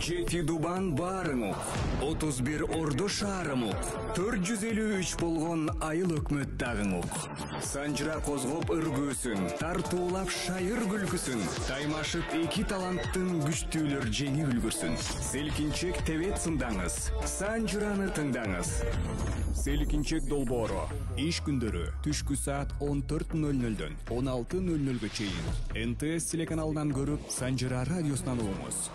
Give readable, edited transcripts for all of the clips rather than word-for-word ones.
7 Дубан барыңук, 31 Орду шаарымук, 453 болгон айыл өкмөт дагыңук. Санжыра козгоп ыргөөсүн, тартуулап шайыр күлкүсүн, таймашып 2 таланттын күчтүүлөр жеңи үлгүрсүн. Селкинчек тебет сындаңыз, Санжыраны тыңдаңыз. Селкинчек долбоору иш күндөрү түшкү саат 14:00дөн 16:00га чейин НТС телеканалынан көрүп, Санжыра радиосунан угуңуз.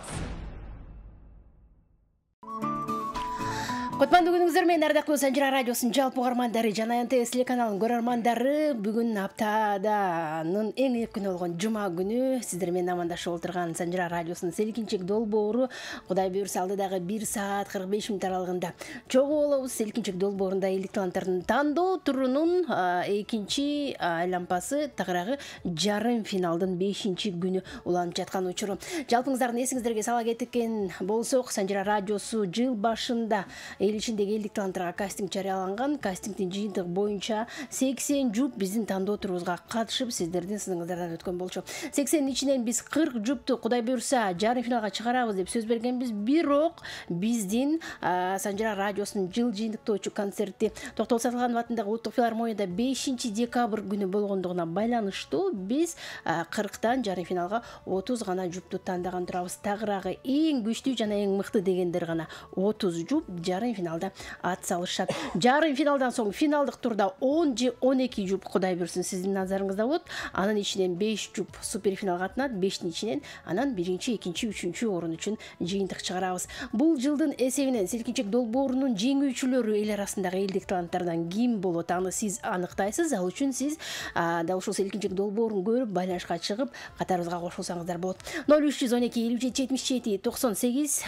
Кутмандуу күнүңүздөр менен ардактуу Санжыра радиосунун жалпы угармандары жана НТС телеканалынын көрөрмандары, бүгүн аптаданын эң элек күнү болгон жума күнү сиздер менен амандашып отурган Санжыра радиосунун Селкинчек долбоору Кудай буйрса алдыдагы 1 саат 45 мүнөт аралыгында чогуу болобуз. Селкинчек долбоорунда элдик таланттардын тандоо турунун экинчи айманпасы тагыраагы жарым финалдын 5-күнү уланып жаткан учуру. Жалпыңыздардын эсиңиздерге сала кеткен болсок, Санжыра радиосу жыл башында эл ичиндеги элдик таланттарга кастинг жарыяланган. Кастингдин жыйынтыгы боюнча 80 жуп биздин тандоо турубузга катышып, сиздердин сыныңыздардан өткөн болчу. 80 ичинен биз 40 жупту Кудай буйрса жарым финалга чыгарабыз деп сөз бергенбиз. Бирок биздин Санжыра радиосунун жыл жыйынтыктоочу концерти Токтол Сатылганов атындагы Улуттук филармонияда 5-декабрь күнү болгондугуна байланыштуу биз 40тан жарым финалга 30 гана жупту тандаган турабыз. Тагыраагы эң күчтүү жана эң мыкты дегендер гана 30 жуп жарым финалда ат салышат. Жарым финалдан соң финалдык турда 10 же 12 жуп Кудай буйрсын сиздин назарыңызда болот. Анын ичинен 5 жуп суперфиналга аттанат. 5тин ичинен анан 1-чи, 2-чи, 3-чү орун үчүн жыйынтык чыгарабыз. Бул жылдын эсебинен Селкинчек долбоорунун жеңүүчүлөрү эл арасындагы элдик таланттардан ким болот, аны сиз аныктайсыз. Ал үчүн сиз дал ушул Селкинчек долбоорун көрүп, байланышка чыгып, катарыбызга кошулсаңыздар болот. 0312 57 77 98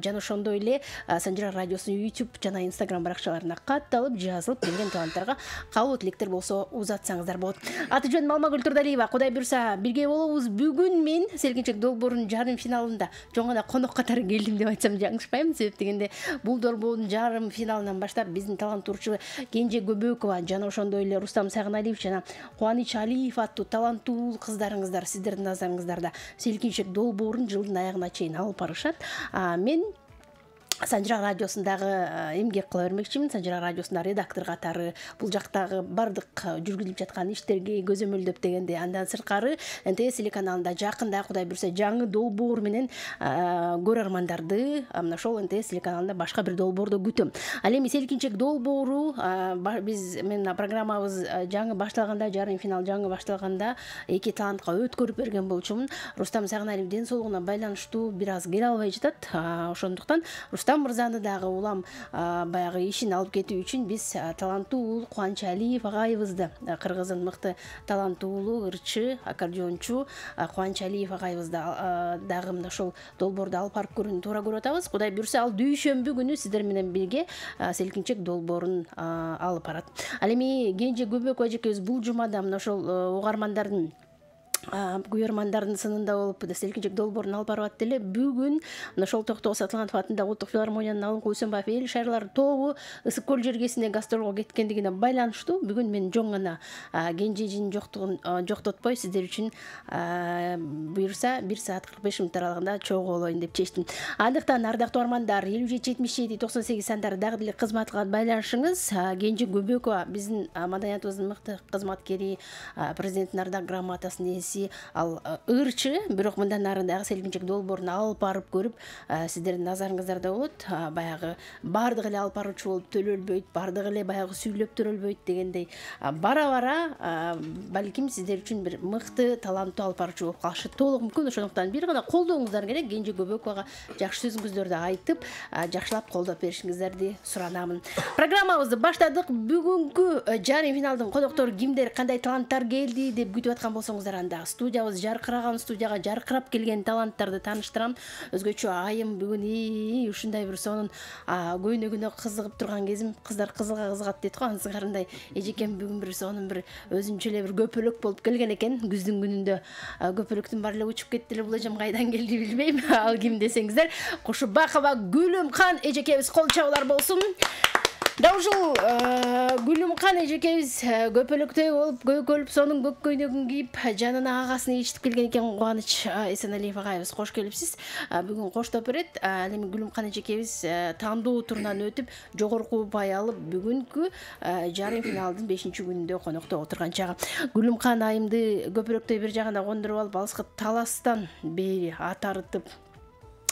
жана ошондой эле Санжыра радиосунун YouTube жана Instagram баракчаларына катталып, жазылып келген таланттарга кабыл тилектер болсо узатсаңыздар болот. Аты жөнүм Алмагүл Турдалиева. Кудай буйрса бирге болобуз. Бүгүн мен Селкинчек долбоорунун жарым финалында жөн гана конок катары келдим деп айтсам жаңылышпайм. Себеп дегенде бул долбоордун жарым финалынан баштап биздин таланттуучу Кенже Көбөкова жана ошондой эле Рустам Сагыналиев жана Кубаныч Алиев аттуу таланттуу кыздарыңыздар сиздердин назарыңыздарда Селкинчек долбоорун жылдын аягына чейин алып барышат. Мен Санжыра радиосундагы эмгек кыла бермекчимин. Санжыра радиосунда редактор катары бул жактагы бардык жүргүзүлүп жаткан иштерге көзөмөлдөп дегенде, андан сырткары НТС телеканалында жакында Кудай буйрса жаңы долбоор менен көрөрмандарды мына ошол НТС телеканалында башка бир долбоордо күтөм. Ал эми Селкинчек долбоору мен программабыз жаңы башталганда, жарым финал жаңы башталганда 2 талантка өткөрүп берген болчумун. Рустам Сагыналиев ден соолугуна байланыштуу бир аз келе албай жатат. Ошондуктан Рустам мырзаны дагы улам баягы ишин алып кетүү үчүн биз таланттуу Кубаныч Алиев агайыбызды, кыргыздын мыкты таланттуу ырчы, аккордеончу Кубаныч Алиев агайыбызды дагы мына ошол долбоорду алып барып көрүүнү туура көрүп атабыз. Кудай буйрса ал дүйшөмбү күнү сиздер менен бирге Селкинчек долбоорун алып барат. Ал эми Кенже Көбөкова эжекебиз бул жумада мына ошол угармандардын көрөрмандардын сынында болуп Селкинчек долбоорун алып барып атты эле. Бүгүн мына ошол Токтол Сатылганов атындагы Улуттук филармониянын Алыңкы Усенбаев эл шаарлары тобу Ысык көл жергесине гастролго кеткендигине байланыштуу бүгүн мен жөн гана Кенжежин жоктотпой сиздер үчүн буйрса 1 саат 45 мүнөт аралыгында чогуу болоюн деп чечтим. Андыктан ардактуу армандар 57 77 98 сандары дагы деле кызмат кылат, байланышыңыз. Кенже Көбөкова биздин маданиятыбыздын мыкты кызматкери, президенттин ардак грамотасынын ээси, ал ырчы, бирок мындан ары дагы Селкинчек долбоорун алып барып көрүп, сиздердин назарыңыздарда болот. Баягы бардык эле алып баруучу болуп төлөлбөйт, бардык эле баягы сүйлөп төрөлбөйт дегендей бара-бара балким сиздер үчүн бир мыкты таланттуу алып баруучу болуп калышы толук мүмкүн. Ошондуктан бир гана колдооңуздар керек. Кенже Көбөковага жакшы сөзүңүздөрдү айтып, жакшылап колдоп беришиңиздерди суранамын. Программабызды баштадык. Бүгүнкү жарым финалдын коноктору кимдер, кандай таланттар келди деп күтүп аткан болсоңуздар, анда студиябыз жаркыраган, студияга жаркырап келген таланттарды тааныштырам. Өзгөчө айым бүгүн ушундай бир сонун көйнөгүнө кызыгып турган кезим, кыздар кызылга кызыгат дейт го, анысыгарындай эжекем бүгүн бир сонун бир өзүнчө эле бир көпөлөк болуп келген экен. Күздүн күнүндө көпөлөктүн баары эле учуп кетти эле, бул эжем кайдан келди билбейм. Ал ким десеңиздер, Кушубакова Гүлүмкан эжекебиз, кол чабуулар болсун. Да ушул Гүлүмкан эжекебиз көпөлөктөй болуп, көйкөлүп, сонун көк көйнөгүн кийип, жанына агасын ичтип келген экен. Кубаныч Эсеналиев агайыбыз кош келипсиз. Бүгүн коштоп берет. Ал эми Гүлүмкан эжекебиз тандоо турунан өтүп, жогорку упай алып, бүгүнкү жарым финалдын 5-күнүндө конокто отурган чагы. Гүлүмкан айымды көпөлөктөй бир жагына кондуруп алып, алыскы таластан бери ат арытып,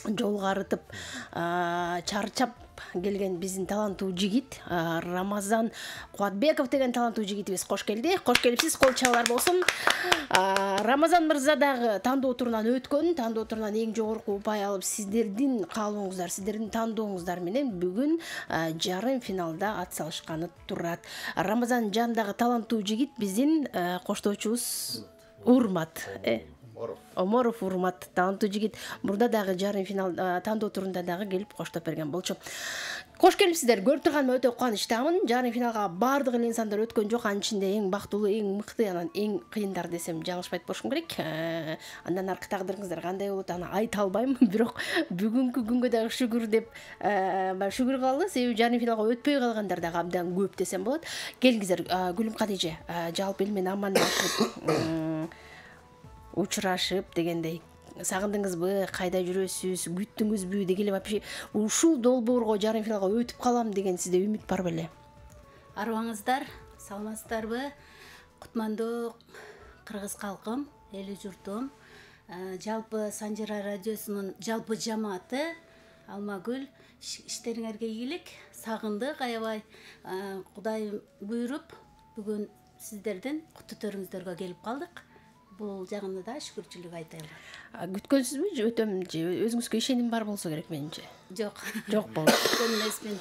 жол карытып, чарчап келген биздин таланттуу жигит Рамазан Кубатбеков деген таланттуу жигитибиз кош келди. Кош келипсиз, кол чабуулар болсун. Рамазан мырза дагы тандоо турунан өткөн, тандоо турунан эң жогорку упай алып, сиздердин каалооңуздар, сиздердин тандооңуздар менен бүгүн жарым финалда ат салышканы турат. Рамазан жандагы таланттуу жигит биздин коштоочубуз Урмат. Оморов Урмат таланттуу жигит мурда дагы жарым финал тандоо турунда дагы келип коштоп берген болчу. Кош келипсиздер. Көрүп турганыма өтө кубанычтамын. Жарым финалга бардык эле инсандар өткөн жок. Анын ичинде эң бактылуу, эң мыкты, анан эң кыйындар десем жаңылышпайт болушум керек. Андан аркы тагдырыңыздар кандай болот аны айта албайм. Бирок бүгүнкү күнгө дагы шүгүр деп шүгүр кылалы. Себеби жарым финалга өтпөй калгандар дагы абдан көп десем болот. Келиңиздер, Гүлүмкан эже, жалпы эл менен амандашып учурашып дегендей сагындыңызбы, кайда жүрөсүз, күттүңүзбү дегеле вообще ушул долбоорго жарым финалга өтүп калам деген сизде үмүт бар беле? Арыбаңыздар, саламатсыздарбы? Кутмандуу кыргыз калкым, эли журтум, жалпы Санжыра радиосунун жалпы жамааты, Алмагүл, иштериңерге ийгилик, сагындык аябай. Кудайым буйруп, бүгүн сиздердин куттуктөрүңүздөргө келип калдык. Бул жагында да шүкүрчүлүк айтайын. Күткөнсүзбү же өтөм же өзүңүзгө ишеним бар болсо керек менимче? Жок. Жок болот. Өткөн эмесмин.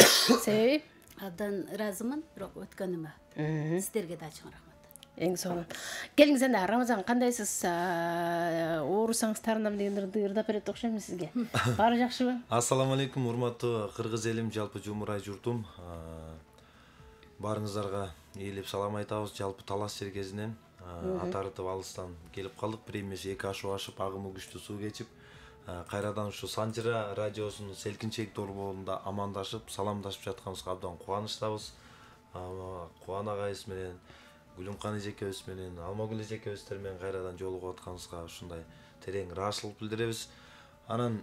Себеби? Абдан ыраазымын, бирок өткөнүмө. Сиздерге да чоң рахмат. Эң сонун. Келиңиз анда, Рамазан, кандайсыз? Оорусаңыз тарынам дегендерди ырдап берет окшойм сизге. Баары жакшыбы? Ассаламу алейкум, урматтуу кыргыз элим, жалпы жумурай журтум. Баарыңыздарга ээлеп салам айтабыз. Жалпы талас жергезинен ат арытып алыстан келип калдык. Бир эмес эки ашуу ашып, агымы күчтүү суу кечип, кайрадан ушу Санжыра радиосунун селкинчек долбоорунда амандашып, саламдашып жатканыбызга абдан кубанычтабыз. Кубан агайыбыз менен, Гүлүмкан эжекебиз менен, Алмагүл эжекебиздер менен кайрадан жолугуп атканыбызга ушундай терең ыраазычылык билдиребиз. Анан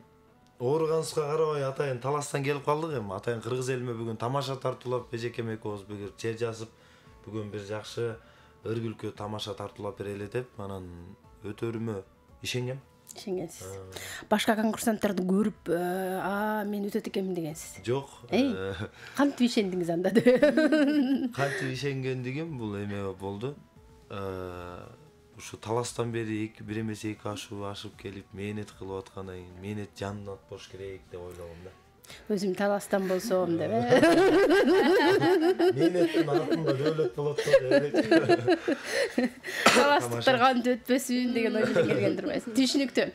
ооруганыбызга карабай атайын таластан келип калдык эми. Атайын кыргыз элиме бүгүн тамаша тартуулап, эжекем экөөбүз бүгүн жер жазып, бүгүн бир жакшы ыр күлкү тамаша тартуулап берели деп, анан өтөрүмө ишенгем. Ишенгенсиз. Башка конкурсанттарды көрүп, мен өтөт экенмин дегенсиз. Жок. Кантип ишендиңиз анда? Кантип ишенгендигим бул эме болду. Ушу таластан бери бир эмес эки ашуу ашып келип, мээнет кылып аткандан кийин, мээнет жанат болуш керек деп ойлогом да. Өзүм таластан болсом деп. Мээнеттин артында дөөлөт болот деп. Таластыктар кантип өтпөсүн деген ой менен келгендир байсыз. Түшүнүктүү.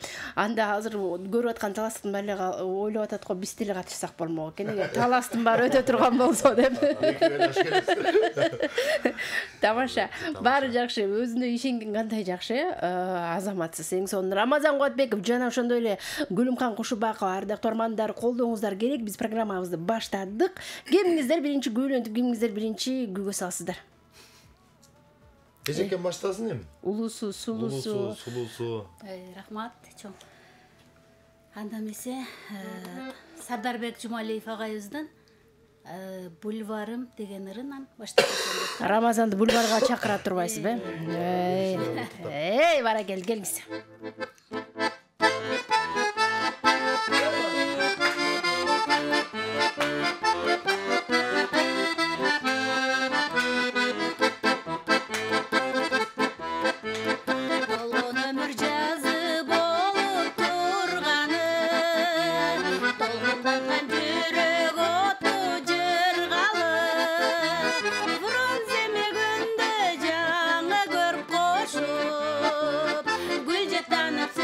Анда азыр көрүп аткан таластыктын баардыгы ойлоп атат го, биз деле катышсак болмок экен. Таластын баары өтө турган болсо деп. Тамаша. Баары жакшы. Өзүнө ишенген кандай жакшы, азаматсыз. Эң сонун Рамазан Кубатбеков жана ошондой эле Гүлүмкан Кушубакова, ардактуу армандар, колдооңуздар керек. Биз программабызды баштадык. Кимиңиздер биринчи күйлөнтүп, кимиңиздер биринчи күйгө саласыздар? Эжекем баштасын эми. Улусу, сулусу. Сулусу. Рахмат, чоң. Анда эмесе, Сардарбек Жумалиев агайыбыздын Бульварым деген ырынан баштайбыз. Рамазанды бульварга чакыра турбайсызбы? Бара келгилиңиз. Gül jetanıp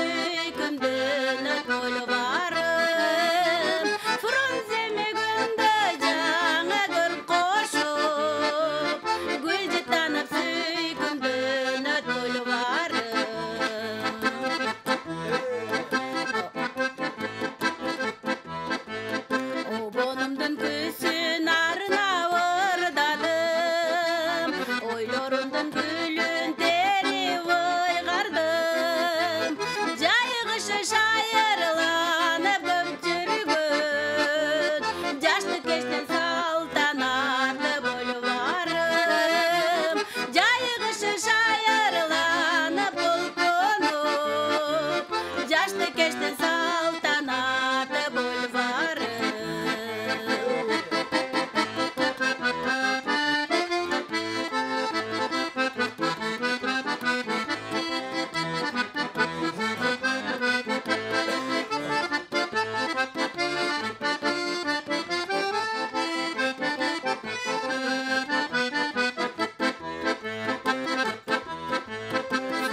Жашты кештен салтанаты бульвары.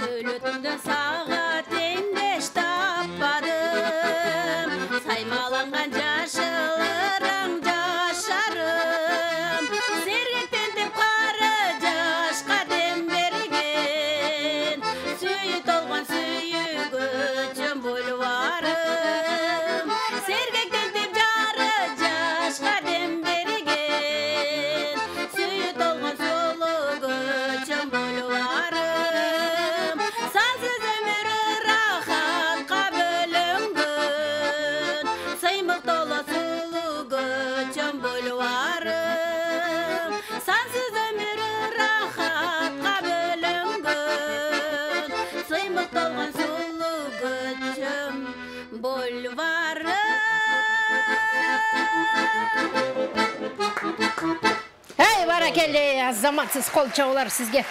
Söylötümden sağa tendeş tapmadım. Saymalangan yaşılırım yaşarım. Sergekten tep karı yaşka dem bergen. Süyüt olgan süyügüçüm bulvarım. Sergekten tep jarı yaşka dem bergen. Süyüt olgan sulugüçüm bulvarım. Sansız ömürü rahatqa bölüngün. Sıymık dolu sulugüçüm bulvarım. Sansız ömürü rahatqa bölüngün. Sıymık dolgan sulugüçüm bulvarım. Hey barakelli azamatsız kol çağılar sizge.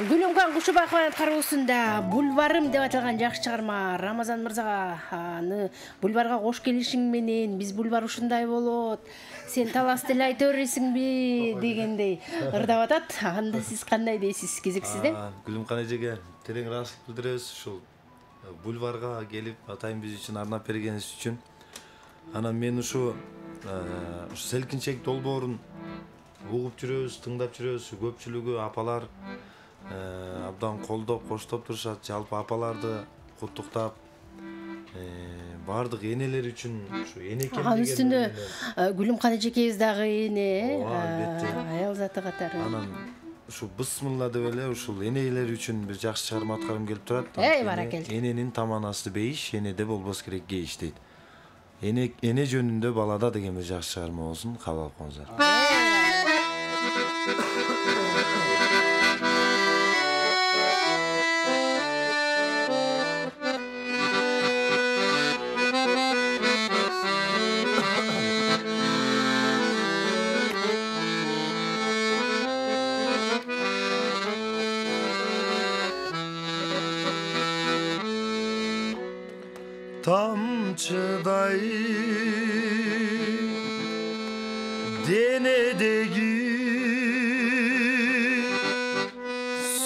Gülümkan Кушубаеванын кароосунда бульварым деп аталган жакшы чыгарма. Рамазан мырзаны бульварга кош келишиң менен биз бульвар ушундай болот. Сен талас деле айта бересиңби дегендей ырдап атат. Анда сиз кандай дейсиз? Кезек сизде? Гүлүмкан эжеге терең ыраазычылык билдиребиз. Ушул бульварга келип атайын биз үчүн арнап бергениңиз үчүн. Анан мен ушу селкинчек долбоорун угуп жүрөбүз, тыңдап жүрөбүз. Көпчүлүгү апалар абдан колдоп, коштоп турушат. Жалпы апаларды куттуктап, бардык энелер үчүн ушу энекем деген. Анын үстүнө Гүлүмкан эжекебиз дагы эне, аял заты катары. Анан ушу бысмылла деп эле ушул энелер үчүн бир жакшы чыгарма аткаргым келип турат. Баракелди. Эненин таманасы бейиш, энеде болбос керек гейиш дейт. Эне жөнүндө балада деген бир жакшы чыгарма болсун, кабыл алып коңуздар. Tamçıday denedeki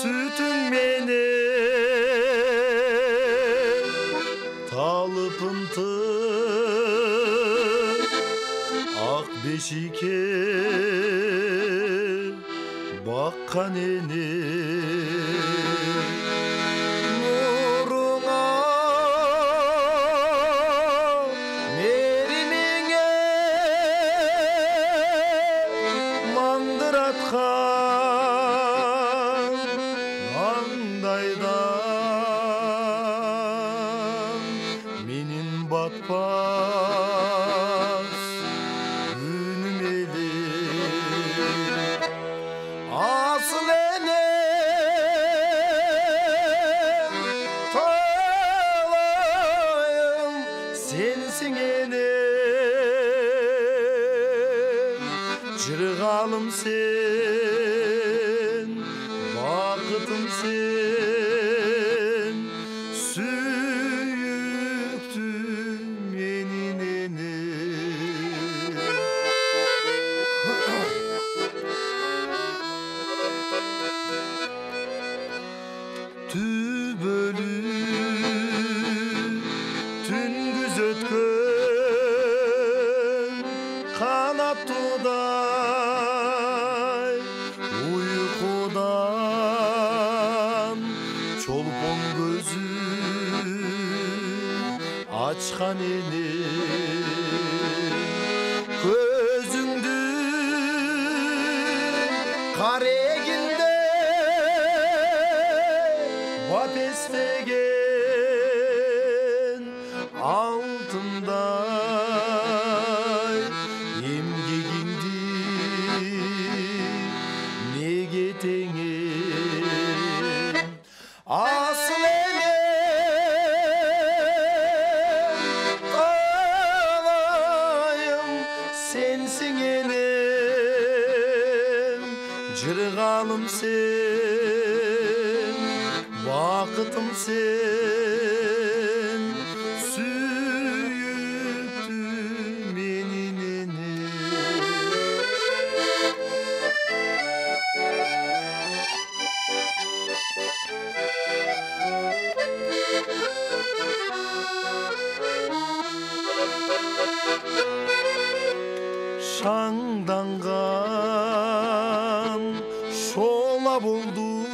sütün beni talıpıntı ak beşike bakkan eni Jırgalım sen, vakıtım sen, süyüktüm yeninene. Tübölü, tün güz ötkön, kanat tuday, uykudan çolpon gözü açkan eli, gözündü kareginde vapestegen altında emgegindi ne getenge asıl ene жыргалым сен, бакытым сен, сүйүктүү менин эне. Шаңданған шола болду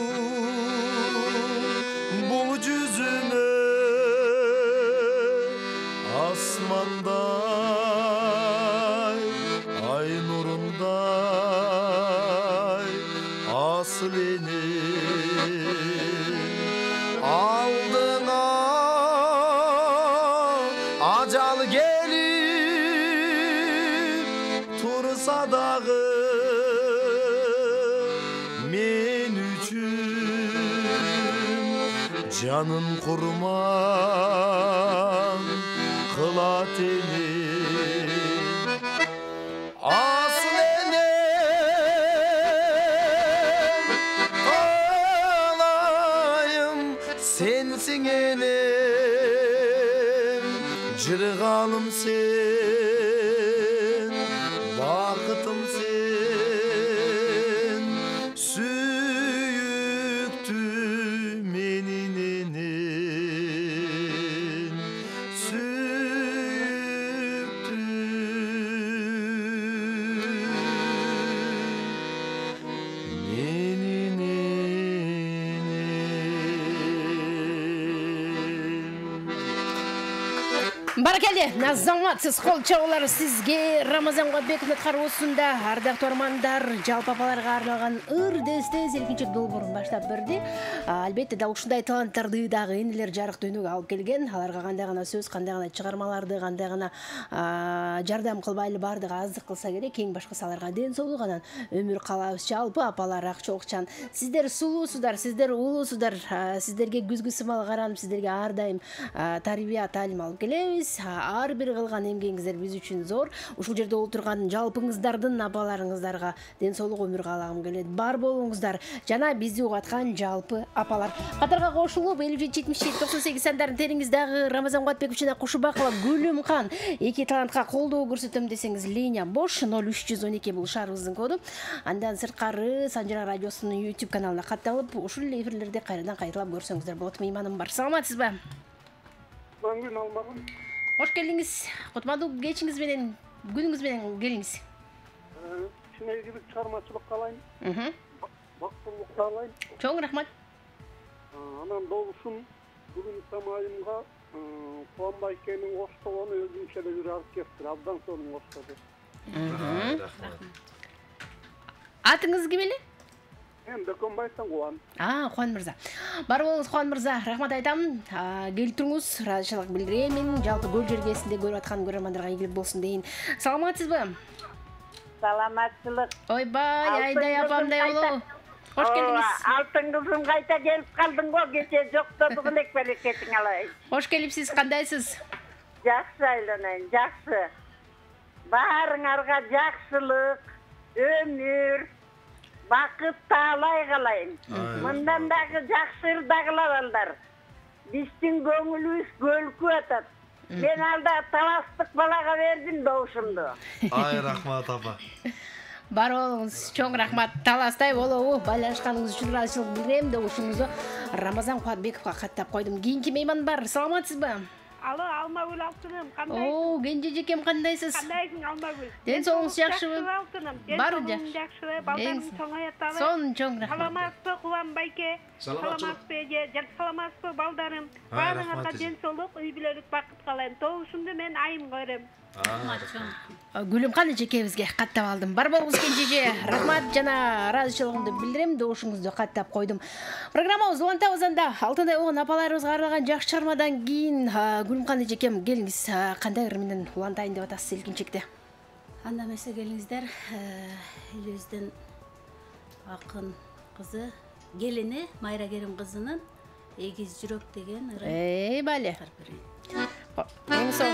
бұл жүзіме, асмандай ай нұрындай асыл ене. Алдыңа ажал келип турса дагы, мен үчүн жанын курман кылат эне. Асыл энем, талайым сенсиң энем, жыргалым сен, бакытым сен, сүйүктүү менин энем, сүйүктүү менин энем. Баракелде, азаматсыз кол чабуулар сизге Рамазан Куатбековдун кароосунда ардактуу армандар, жалпы апаларга арналган ыр-десте селкинчек долбоорун баштап берди. Албетте дал ушундай таланттарды дагы энелер жарык дүйнөгө алып келген. Аларга кандай гана сөз, кандай гана чыгармаларды, кандай гана жардам кылбайлы бардыгы аздык кылса керек. Эң башкысы аларга ден соолук, анан өмүр каалабыз. Жалпы апалар акчоокчан. Сиздер сулуусуздар, сиздер улуусуздар. Сиздерге күзгү сымал каранып, сиздерге ар дайым тарбия, таалим алып келебиз. Ар бир кылган эмгегиңиздер биз үчүн зор. Ушул жерде отурган жалпыңыздардын апаларыңыздарга ден соолук, өмүр каалагым келет. Бар болуңуздар. Жана бизди угаткан жалпы апалар катарга кошулуп 57-77-98 сандарын териңиз дагы Рамазан Куатбеков жана Кушубакова Гүлүмкан эки талантка колдоо көрсөтөм десеңиз, линия бош 0312 бул шаарыбыздын коду. Андан сырткары Санжыра радиосунун YouTube каналына катталып, ушул эфирлерди кайрадан кайталап көрсөңүздөр болот. Мейманым бар. Саламатсызбы? Баңгүн алмагын. Хош келдиңиз. Кутмандуу кечиңиз менен, күнүңүз менен келиңиз. Чынайгылык чыгармачылык каалайм. Бактылык каалайм. Чоң рахмат. Анан добушум бүгүн самайымга Куанбай экенин коштогону өзүнчө эле бир оркестр абдан сонун коштоду. Рахмат. Атыңыз ким эле? Мен Дөкөнбаевден Кубан. Кубан мырза. Бар болуңуз Кубан мырза. Рахмат айтам. Келип туруңуз, ыраазычылык билдиремин. Жалпы көл жергесинде көрүп аткан көрөрмандарга ийгилик болсун дейин. Саламатсызбы? Саламатчылык. Ойбай, Айдай апамдай болобу. Хош келдиңиз. Алтын кызым кайта келип калдың го, кече жоктодугун элек берекетиң алайын. Хош келипсиз, кандайсыз? Жакшы айланайын, жакшы. Баарыңарга жакшылык, өмүр, бакыт таалай калайын. Мындан дагы жакшы ырдагыла балдар. Биздин көңүлүбүз көлкүп атат. Мен алда таластык балага бердим добушумду. Ай, рахмат апа. Бар болуңуз, чоң рахмат. Таластай болобу, байланышканыңыз үчүн ыраазычылык билдирем. Добушуңузду Рамазан Куатбековго каттап койдум. Кийинки мейман бар. Саламатсызбы? Алло, Алмагүл алтыным, кандайсың? О, Кенжежекем кандайсыз? Кандайсың Алмагүл? Ден соолугуңуз жакшыбы? Бар жакшы, балдарым чоң аяталы. Сон чоң рахмат. Саламатсызбы Кубан байке? Саламатсызбы эже? Саламатсызбы балдарым? Баарыңарга ден соолук, үй бүлөлүк бакыт каалайм. Добушумду мен айым көрөм. Гүлүмкан эжекебизге каттап алдым. Бар болуңуз Кенжеже. Рахмат жана ыраазычылыгымды билдирем. Добушуңузду каттап койдум. Программабыз улантабыз анда. Алтындай болгон апаларыбызга арналган жакшы чыгармадан кийин Гүлүмкан эжекем келиңиз. Кандай ыр менен улантайын деп атасыз селкинчекте? Анда эмесе келиңиздер, элибиздин акын кызы, келини Майра Керим кызынын Эгиз жүрөк деген ырын. Бале. Эң соң.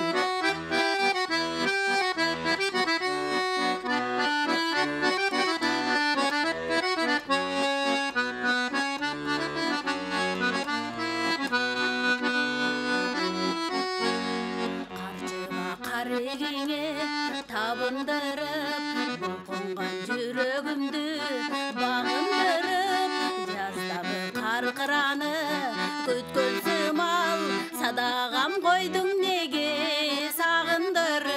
тегиңе табындырып булкунган жүрөгүмдү багындырып жаздагы каркыраны көткөн сымал садагам койдуң неге сагындырып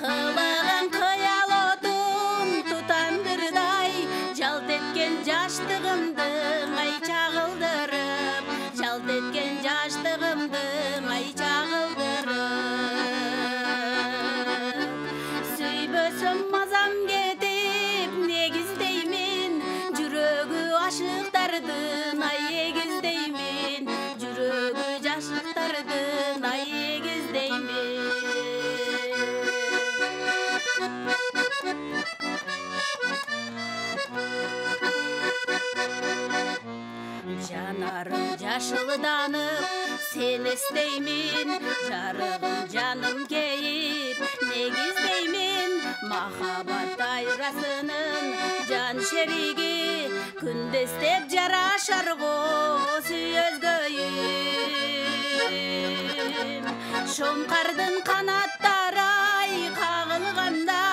кылаган кыял отун тутандырдай жалт эткен жаштыгымды ай чагылдырып жалт эткен жаштыгымды ай чагылдырып сүйбөсөм мазам кетип негиздеймин жүрөгү ашыктардын ай эгиздеймин жүрөгү жашыктардын ай эгиздеймин жанарым жашылданып сен эстеймин жарыгым жаным кейип негиздеймин махаббат айрасынын жан шериги күндөстеп жарашарго сүйөзгөйүм шомкардын канаттары ай кагылганда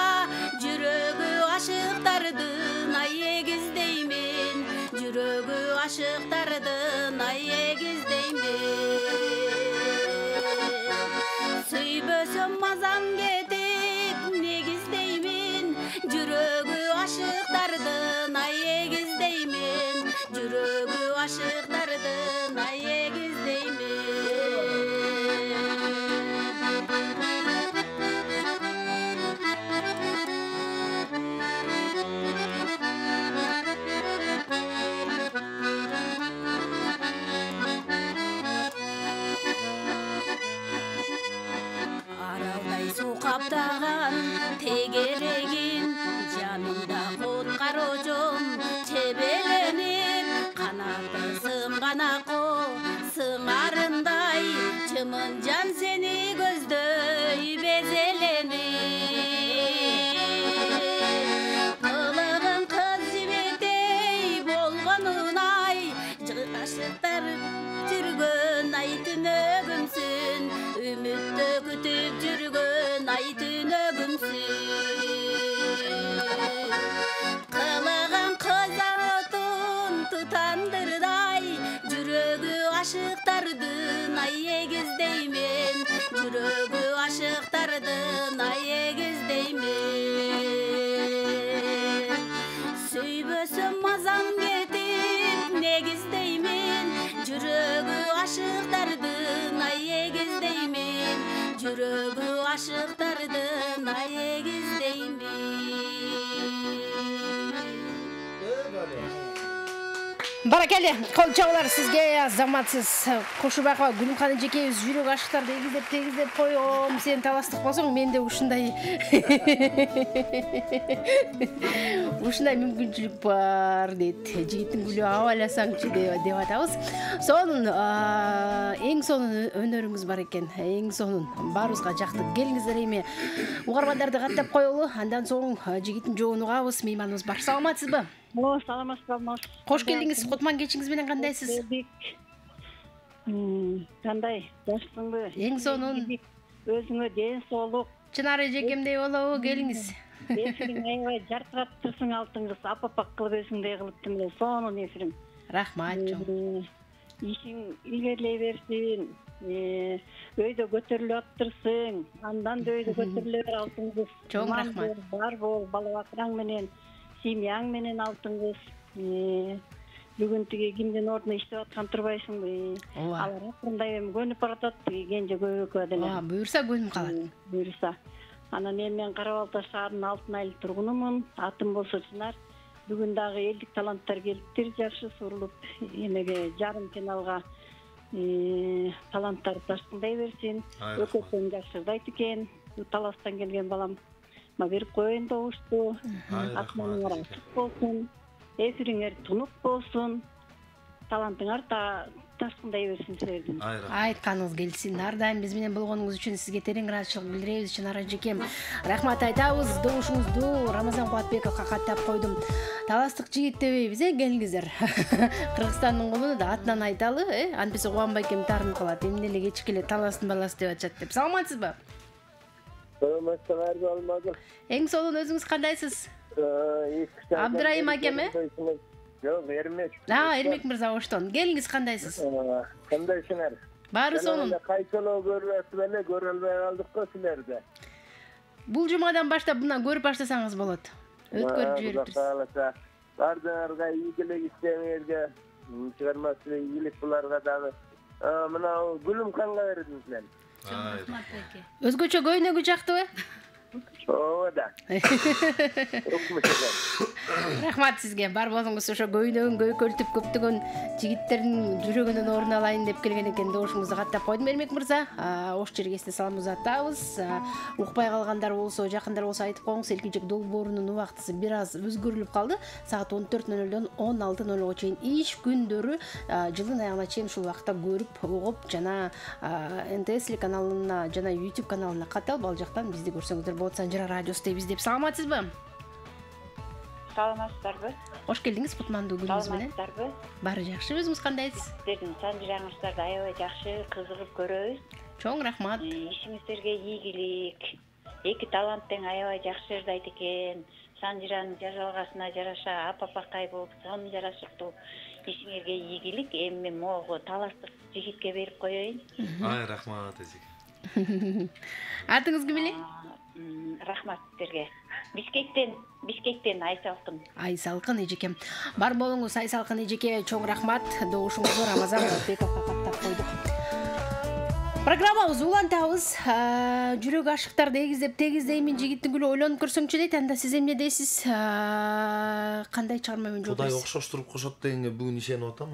жүрөгү ашыктардын ай эгиздеймин жүрөгү ашыктардын ай эгиздеймин сүйбөсөм мазам кетип негиздеймин жүрөгү ашыктардын ай эгиздеймин жүрөгү ашыктардын ай эгиздеймин аралдай суу каптаган тегерегин жанымда куткаруучум чебеленип канаты сынган ако сыңарындай чымын жан сени көздөй безеленип кылыгың кыз жибектей болгонун ай ашыктар жүргөн ай түнөгүмсүн үмүттө күтүп жүргөн ай түнөгүмсүн кылаган кыз отун тутандырдай жүрөгү ашыктардын ай эгиздеймин жүрөгү ашыктардын ай эгиздеймин сүйбөсөм мазам кетип негиздеймин жүрөгү ашыктардын ай эгиздеймин жүрөгү ашыктардын ай эгиздеймин Баракелде, кол чабуулар сизге заматсыз Кошубакова Гүлүмканы жекебиз жүрөк ашыктарды эгиздеп коем. Сен таластык болсоң, менде ушундай мүмкүнчүлүк бар дейт. Жигиттин гүлү абайласаңчы деп атабыз. Сонун эң сонун өнөрүңүз бар экен. Эң сонун баарыбызга жакты. Келиңиздер эми угармандарды каттап коелу. Андан соң жигиттин жообун угабыз. Мейманыбыз бар. Саламатсызбы? Саламатсызбы. Кош келдиңиз. Кутман кечиңиз менен кандайсыз? Кандай? Жакшысыңбы? Эң сонун. Өзүңө ден соолук. Чынар эжекемдей болобу? Келиңиз. Эфириң аябай жаркырап турсуң алтыңыз. Апапак кылып өзүңдөй кылыптым эле. Сонун эфирим. Рахмат чоң. Ишиң илгерилей берсин. Өйдө көтөрүлүп аптырсың. Андан да өйдө көтөрүлө бер алтыңыз. Чоң рахмат. Бар бол, бала батыраң менен, семьяң менен алтыңыз. Бүгүн тиги кимдин ордуна иштеп аткан турбайсыңбы? Алар акырындай эми көнүп баратат, кенже көбөккө деле. Буюрса көнүп калат. Буюрса. Анан мен Кара Балта шаарынын Алтын Айыл тургунумун. Атым болсо Чынар. Бүгүн дагы элдик таланттар келиптир, жакшы сурулуп, эмеге жарым финалга таланттар ташкындай берсин. Өкөтөн жакшырдайт экен. Таластан келген балам. Берип коеюн добушту. Атманыңар ачык болсун. Эфириңер тунук болсун. талантыңар тасқындай берсин силердин. Айтканыңыз келсин. Ар дайым биз менен болгонуңуз үчүн сизге терең ыраазычылык билдиребиз. Чынара жекем рахмат айтабыз. Добушуңузду Рамазан Кубатбековго каттап койдум. Таластык жигит дебейбиз, келиңиздер. Кыргызстандын колуна да атынан айталы, антпесе Кубанбай экен тарын калат. Эмне эле кечке эле таластын баласы деп атышат деп. Саламатсызбы? Саламатсызбы. Эң сонун өзүңүз кандайсыз? Абдырайым акем, Yok, Ermek. Ermek Mirza Oşton. Geliniz kandaysiz? Kandaysınlar. Bari sonun. Kaytolo görüp görülmeye aldık da sizlerde. Bul cumadan başta bundan görüp başlasanız bolat. Ötkörüp jiberiптириз. Bardınarga iyilik istemeyerge çıkarması iyilik bularga dağı. Mına gülüm kanga verdinizler. Özgöçө көйнөгү жактыбы? O da. Рахмат сизге. Бар болуңуз ошо көйнөгүн көйкөлтүп көптөгөн жигиттердин жүрөгүнөн орун алайын деп келген экен. Добушуңузду каттап койдум Эрмек мырза. Ош жергесине саламыбызды атабыз. Укпай калгандар болсо, жакындар болсо айтып коюңуз. Селкинчек долбоорунун убактысы бир аз өзгөрүлүп калды. Саат 14:00дон 16:00га чейин иш күндөрү жылдын аягына чейин ушул убакытта көрүп, угуп жана НТС каналына жана YouTube каналына катталып ал жактан бизди көрсөңүздөр болот. Санжира радиосу дейбиз деп. Саламатсызбы? Саламатсыздарбы? Кош келдиңиз кутмандуу күнүңүз менен. Саламатсыздарбы? Баары жакшы, өзүңүз кандайсыз? Сиздердин Санжираңыздарды аябай жакшы, кызыгып көрөбүз. Чоң рахмат. Ишиңиздерге ийгилик. Эки талант тең аябай жакшы ырдайт экен. Санжиранын жазалгасына жараша апапакай болуп, сонун жарашыптуу. Ишиңерге ийгилик. Эми мен могу таластык жигитке берип коеюн. Рахмат эжеке. Атыңыз ким эле? Рахмат сиздерге. Бишкектен Айсалкын. Айсалкын эжекем. Бар болуңуз Айсалкын эжеке, чоң рахмат. Добушуңузду Рамазан Кубатбековго каттап койдук. Программабыз улантабыз. Жүрөк ашыктарды эгиздеп тегиздеймин, жигиттин гүлү ойлонуп көрсөңчү дейт. Анда сиз эмне дейсиз? Кандай чыгарма менен жооп бересиз? Кудай окшоштуруп кошот дегенге бүгүн ишенип атам.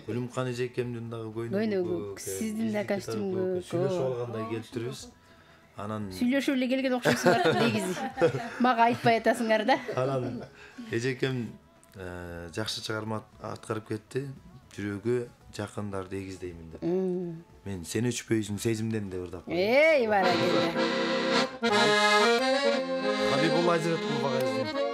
Гүлүмкан эжекемдин дагы көйнөгү, сиздин да костюмгө сүйлөшүп алгандай келиптирбиз. Анан сүйлөшүп эле келген окшойсуңар негизи. Мага айтпай атасыңар да. Анан эжекем жакшы чыгарма аткарып кетти. Жүрөгү жакындарды эгиздеймин деп. Мен сен өчпөйсүң сезимден деп ырдап. Баракелде. Хабибулла Азиретов багайсың.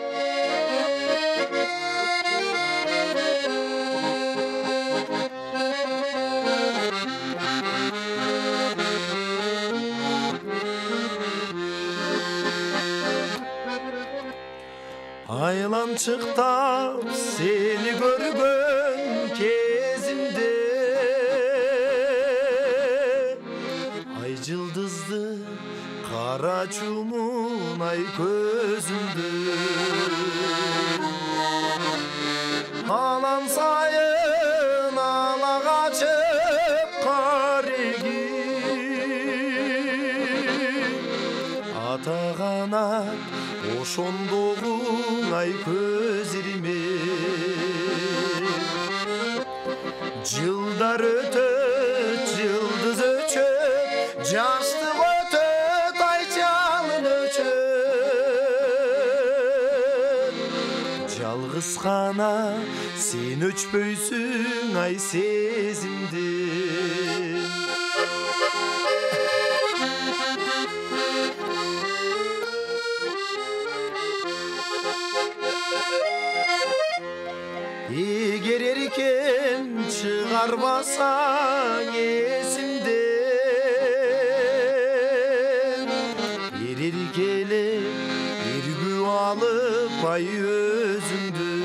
Aylançıqtap seni görgön kezimde Ay yıldızlı kara çumun ay gözümde Alan sayın ala kaçıp karigi Atağana Oşonduğun ay gözlerime Yıllar ötüp, yıldız öçüp Yaşlık ötüp, ay çalın öçüp Yalğız kana sen öçpöysün ay sezimdim Eğer erken çıkarmasan esimden Erir gele ergü alıp ay özümdün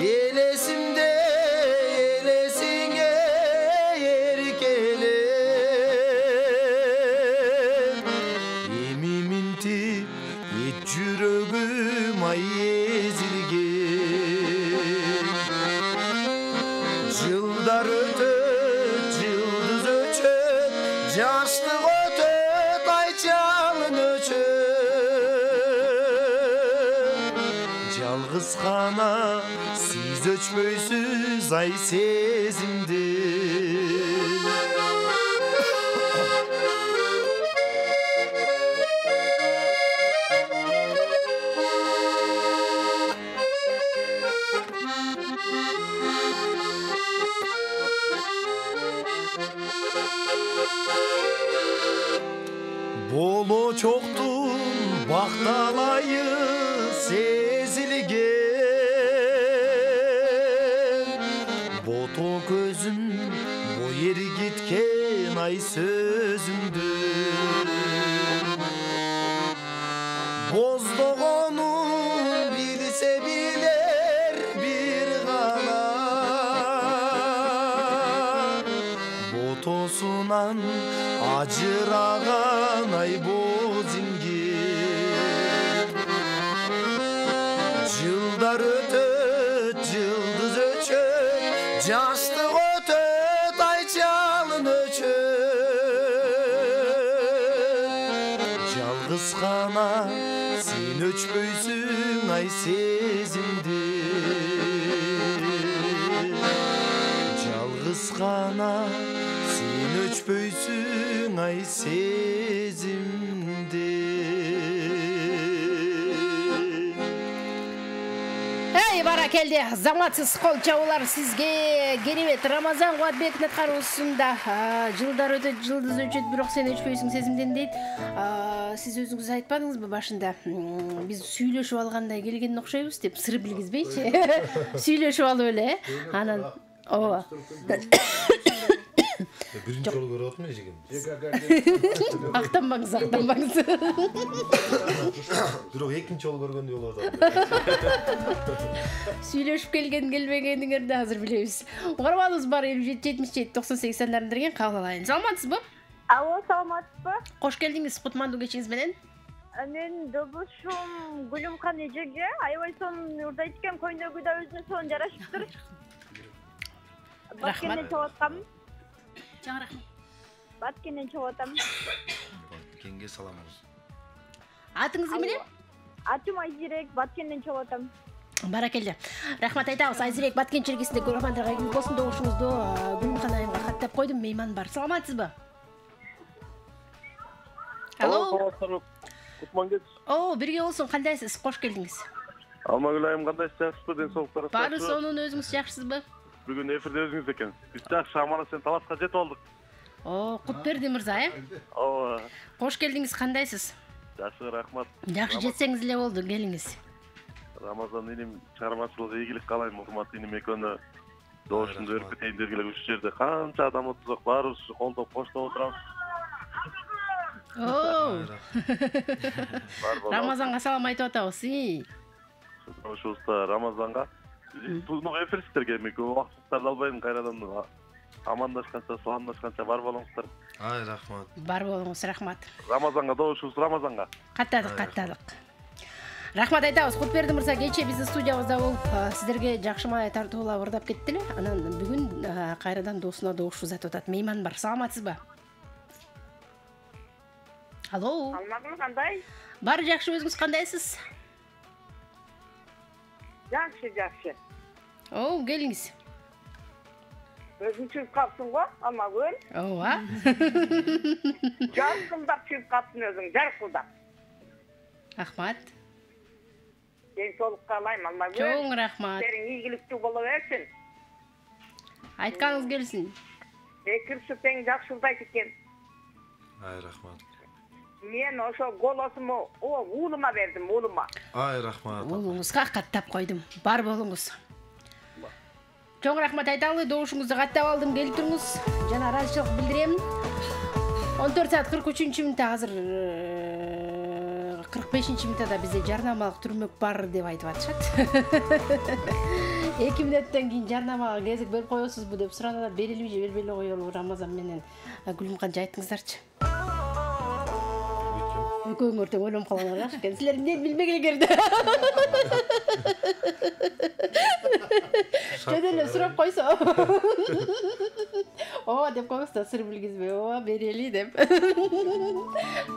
Elesimde elesine er gele Emimin tip et jürögüm ay Yıllar ötüp, yıldız öçüp, yaşlık ötüp, ay çalın öçüp Yalğız kana siz öçmöysüz ay sezimdim чоқтун бақталайы сезілген бото көзім бойер кеткен ай сөзімді боздоғону білсе білер бір ғана ботосунан ажыраған ай бозиңгер жылдар өтөт жылдыз өчөт жаштык өтөт ай жалын өчөт жалгыз гана сен өчпөйсүң ай сезимди жалгыз гана сен өчпөйсүң ай сезимди. Эй, баракелди, заматсыз кол чабуулар сизге керебет. Рамазан Кубатбековдун аткаруусунда жылдар өтөт, жылдыз өчөт, бирок сен өчпөйсүң сезимден дейт. Сиз өзүңүз айтпадыңызбы башында? Биз сүйлөшүп алгандай келген окшойбуз деп сыр билгизбейчи? Сүйлөшүп алып эле, анан ооба. Биринчи жолу көрүп атмын эжигим. Актанбаңыз. Бирок экинчи жолу көргөндөй болуп атат. Сүйлөшүп келбегениңерди азыр билебиз. Угарманыбыз бар 77-77-98 сандарында берген кабыл алайын. Саламатсызбы? Алло, саламатсызбы? Кош келдиңиз кутмандуу кечиңиз менен. Мен добушум Гүлүмкан эжеге аябай сонун урдайт экен, көйнөгү да өзүнө сонун жарашыптыр. Баткенден чыгып аткам. Жаңа рахмат. Баткенден чыгып атам. Баткенге саламыбыз. Атыңыз эмне? Атым Айзирек, Баткенден чыгып атам. Баракелде. Рахмат айтабыз. Айзирек Баткен чергесинде көрөрмандарга ийгилик болсун добушуңузду Гүлүмкан айымга каттап койдум. Мейман бар. Саламатсызбы? Алло. Кутман кеч. О, бирге болсун. Кандайсыз? Кош келдиңиз. Алмагүл айым кандайсыз? Жакшысызбы? Ден соолуктар. Баары сонун, өзүңүз жакшысызбы? Бүгүн эфирде өзүңүз экен. Биз жакшы аман сен таласка жетип алдык. О, Кутберди мырза, Ооба. Кош келдиңиз. Кандайсыз? Жакшы, рахмат. Жакшы жетсеңиз эле болду, келиңиз. Рамазан иним чыгармачылыгы ийгилик каалайм. Урмат иним экөөнө добушумду өркөтөйүн дегиле ушул жерде канча адам отурсак баарыбыз колдоп коштоп отурабыз. О. Рамазанга салам айтып атабыз. Ушубузда Рамазанга бул эфир сиздерге мен көп убактыңыздарды албайм, кайрадан амандашканча, саламдашканча бар болуңуздар. Ай, рахмат. Бар болуңуз, рахмат. Рамазанга добушубуз Рамазанга. Каттадык. Рахмат айтабыз. Кутберди мырза кече биздин студиябызда болуп, сиздерге жакшы май тартуулап ырдап кетти эле. Анан бүгүн кайрадан досуна добуш узатып атат. Мейман бар. Саламатсызбы? Алло. Алмагүл кандай? Бар жакшы, өзүңүз кандайсыз? Жакшы. О, келиңиз. Өзүң чыгып калыпсың го, Алмагүл? Ооба. Жаркылдап чыгып калыпсың өзүң, жаркылдап. Рахмат. Ден соолук каалайм, Алмагүл. Чоң рахмат. Сериң ийгиликтүү боло берсин. Айтканыңыз келсин. Экирси тең жакшы ырдайт экен. Ай, рахмат. Мен ошо голосуму уулума бердим, уулума. Ай, рахмат. Уулуңузга каттап койдум. Бар болуңуз. Чоң рахмат айталы, добушуңузду каттап алдым, келип туруңуз. Жана ыраазычылык билдирем. 14:43 мүнөттө азыр 45-мүнөттө бизде жарнамалык түрмөк бар деп айтып атышат. 2 мүнөттөн кийин жарнамага кезек берип коесузбу деп суранат. Берелби же бербей эле коелу Рамазан менен Гүлүмкан айттыңыздарчы. Экөөңөр тең ойлонуп калгандар жакшы экен. Силер эмне билбек эле Жөн эле сурап койсо. Ооба деп коюңуздар, сыр билгизбей. Ооба берели деп.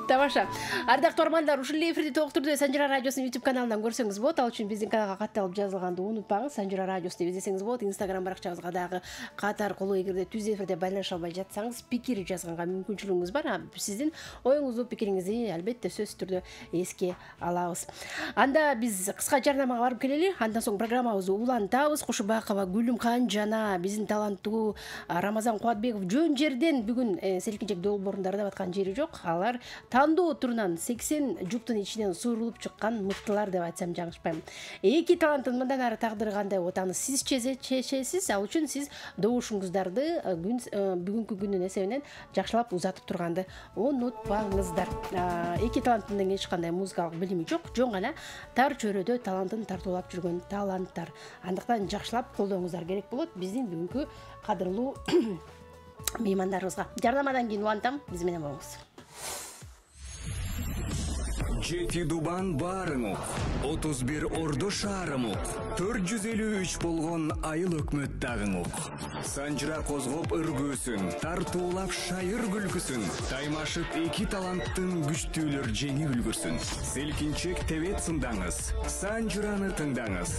Тамаша. Ардактуу угармандар, ушул эле эфирди толук түрдө Санжира радиосунун YouTube каналынан көрсөңүз болот. Ал үчүн биздин каналга катталып жазылганды унутпаңыз. Санжира радиосу деп издесеңиз болот. Instagram баракчабызга дагы кат аркылуу эгерде түз эфирде байланыша албай жатсаңыз, пикир жазганга мүмкүнчүлүгүңүз бар. Сиздин оюңузду, пикириңизди албетте сөзсүз түрдө эске алабыз. Анда биз кыска жарнамага барып келели. Андан соң программабызды улантабыз. Кушубакова Гүлүмкан жана биздин таланттуу Рамазан Кубатбеков Куатбеков жөн жерден бүгүн селкинчек долбоорунда ырдап аткан жери жок. Алар тандоо турунан 80 жуптун ичинен суурулуп чыккан мыктылар деп айтсам жаңылышпайм. Эки таланттын мындан ары тагдыры кандай отаны сиз чечесиз. Ал үчүн сиз добушуңуздарды бүгүнкү күндүн эсебинен жакшылап узатып турганды унутпаңыздар. Эки таланттын эч кандай музыкалык билими жок, жөн гана тар чөйрөдө талантын тартуулап жүргөн таланттар. Андыктан жакшылап колдооңуздар керек болот биздин бүгүнкү кадырлуу меймандарыбызга. Жарнамадан кийин улантам, биз менен болуңуз. Жети Дубан барыңук, 31 Ордо шаарымук, 453 болгон айыл өкмөт дагыңук. Санжыра козгоп ыргөөсүн, тартуулап шайыр күлкүсүн, таймашып эки таланттын күчтүүлөр жеңип үлгүрсүн. Селкинчек тебет сындаңыз, Санжыраны тыңдаңыз.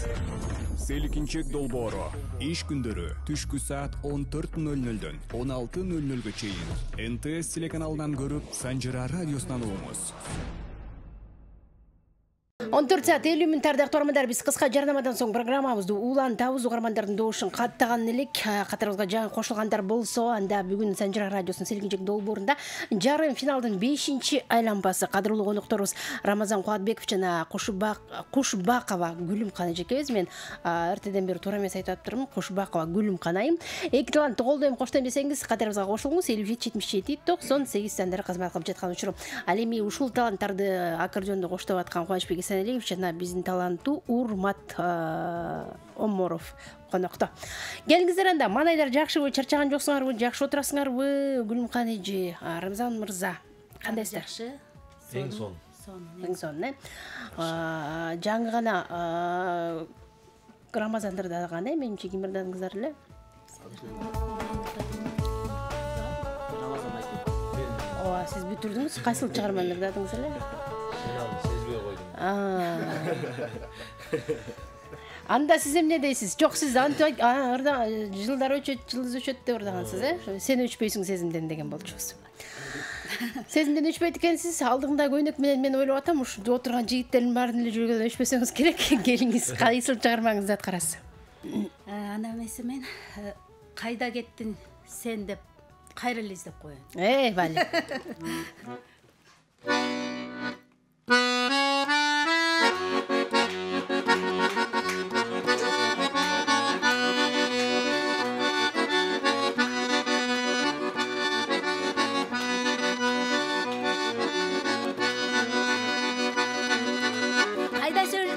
Селкинчек долбоору иш күндөрү түшкү саат 14:00дөн 16:00га чейин НТС телеканалынан көрүп, Санжыра радиосунан угуңуз. 14 saat 50 minut ардактуу угармандар, биз кыска жарнамадан соң программабызды улантабыз. Угармандардын добушун каттаган элек. Катарыбызга жаңы кошулгандар болсо, анда бүгүн Санжыра радиосунун селкинчек долбоорунда жарым финалдын 5-чи айланпасы кадырлуу конокторубуз Рамазан Куатбеков жана Кушбакова Гүлүм Канажекебиз. Мен эртеден бери туура эмес айтып атырмын. Кушбакова Гүлүм Канайым. Эки талантты колдойм, коштойм десеңиз, катарыбызга кошулуңуз. 57-77-98 сандары кызмат кылып жаткан учуру. Ал эми ушул таланттарды аккордеондо коштоп аткан Кубанычбек Исаналиев жана биздин таланттуу Урмат Оморов конокто. Келиңиздер анда. Манайлар жакшыбы, чарчаган жоксуңарбы, жакшы отурасыңарбы? Гүлүм Каныжи, Рамзан мырза, кандайсыздар? Жакшы. Эң сон. Эң сон, жаңы гана Рамазандырда гана менимче ким ырдадыңыздар эле? Ооба, сиз бүтүрдүңүз. Кайсыл чыгарманы ырдадыңыз эле? Сезбей койдум. Анда сиз эмне дейсиз? Жок, сиз жылдар өчөт, жылдыз өчөт деп ырдагансыз, Сен өчпөйсүң сезимден деген болчубуз. Сезимден өчпөйт экенсиз. Алдыңда көйнөк менен мен ойлоп атам, ушунда отурган жигиттердин баарын эле жүргөндөн өчпөсөңүз керек. Келиңиз, кайсыл чыгармаңызды аткарасыз? Ана эмесе мен кайда кеттиң сен деп кайра эле издеп коеюн. Бали.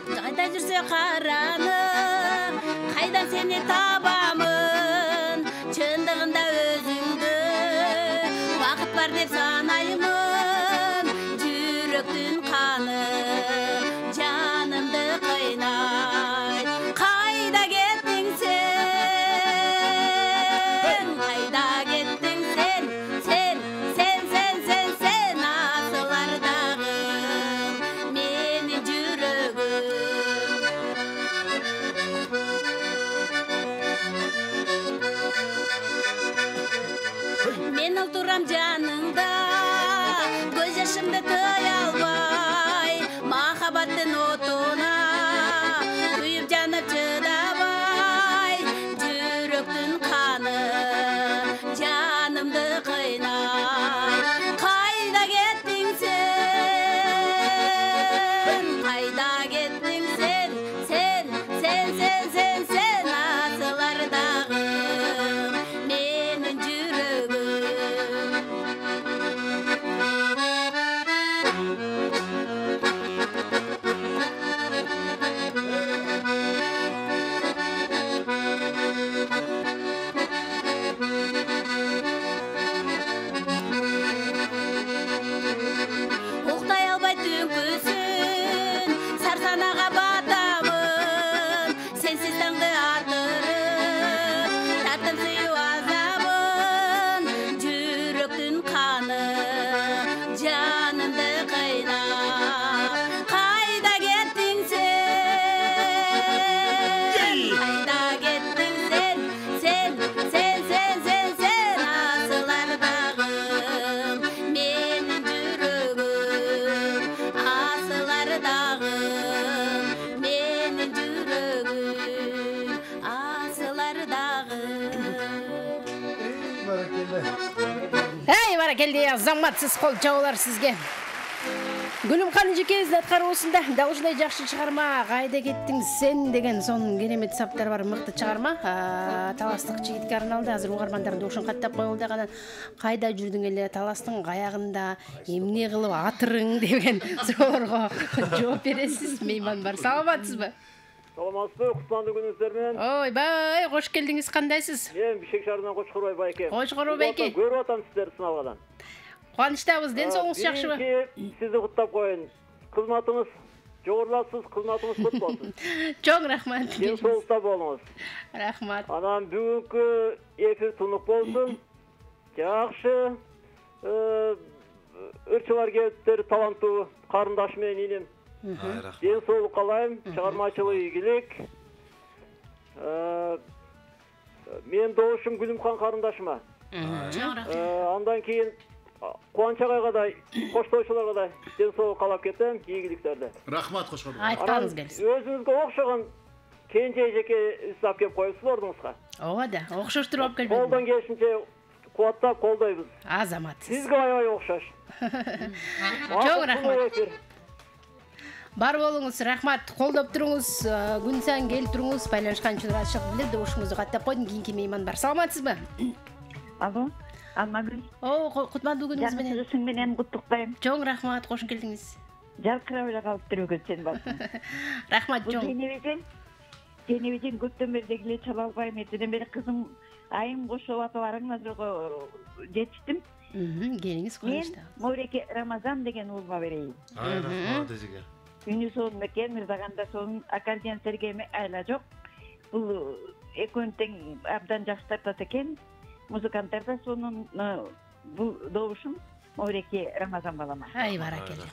Кайда жүрсө караны, кайдан сени табамын, чындыгында өзүңдү бакыт бар деп санаймын. Жүрөктүн каны жанымды кыйнайт. Кайда кеттиң сен? Кайда кеттиң сен? Сен асылардагым, менин жүрөгүм. Мен олтурам жаныңда, көз жашымды тыя албай, махаббаттын отуна күйүп жанып чыдабай. Жүрөктүн каны жанымды кыйнайт. Кайда кеттиң сен? Кайда кеттиң сен? Сен асылардагым, менин жүрөгүм. Эй, баракелде, азаматсыз кол жабылар сизге. Гүлүмкан эжекебиз аткаруусунда дал ушундай жакшы чыгарма кайда кеттиң сен деген сонун керемет саптар бар, мыкты чыгарма. Таластык жигитке арналды. Азыр угармандардын добушун каттап коюлду. Анан кайда жүрдүң эле, таластын каягында, эмне кылып атырың деген суроолорго жооп бересиз. Мейман бар. Саламатсызбы? Саламатсызбы, куттуктуу күнүңүздөр менен. Ойбай, кош келдиңиз, кандайсыз? Мен Бишкек шаарынан Кочкорбай байке. Кочкорбай байке. Көрүп атам сиздерди сыналгадан. Кубанычтабыз, ден соолугуңуз жакшыбы? Сизди куттап коеюн. Кызматыңыз жогорулатсыз, кызматыңыз кут болсун. Чоң рахмат. Ден соолукта болуңуз. Рахмат. Анан бүгүнкү эфир тунук болсун. Жакшы ырчылар келиптер, таланттуу карындаш менен инем. Ден соолук каалайм, чыгармачылык ийгилик. Мен добушум Гүлүмкан карындашыма. Андан кийин Кубанч агайга да, коштоочуларга да ден соолук каалап кетем, ийгиликтерди. Рахмат Кочкорбай. Айтпаңыз келсин. Өзүңүзгө окшогон кенже эжеке алып келип коюпсуз ордуңузга. Ооба да, окшоштуруп алып келбедим. Колдон келишинче кубаттап колдойбуз. Азаматсыз. Сизге аябай окшош. Чоң рахмат. Бар болуңуз, рахмат. Колдоп туруңуз, күн сайын келип туруңуз, байланышкан үчүн ыраазычылык билдирip, добушуңузду каттап койдум. Кийинки мейман бар. Саламатсызбы? Алло, Алмагүл. Кутмандуу күнүңүз менен. Жакшы менен куттуктайм. Чоң рахмат, кош келдиңиз. Жаркырап эле калыптыр бүгүн сен барсың. Рахмат чоң. Денебеден көптөн бери деле чала албайм. Эртеден бери кызым айым кошуп атып араңназырга жетиштим. Келиңиз коюшту. Мен Мореке Рамазан деген уулума берейин. Рахмат эжеке. Үнү сонун экен, мырзаганда сонун, аккордеон тергеми айла жок. Бул экөөнү тең абдан жакшы тартат экен. Музыканттар да сонун, бул добушум Мореке Рамазан балама. Ай, баракелде.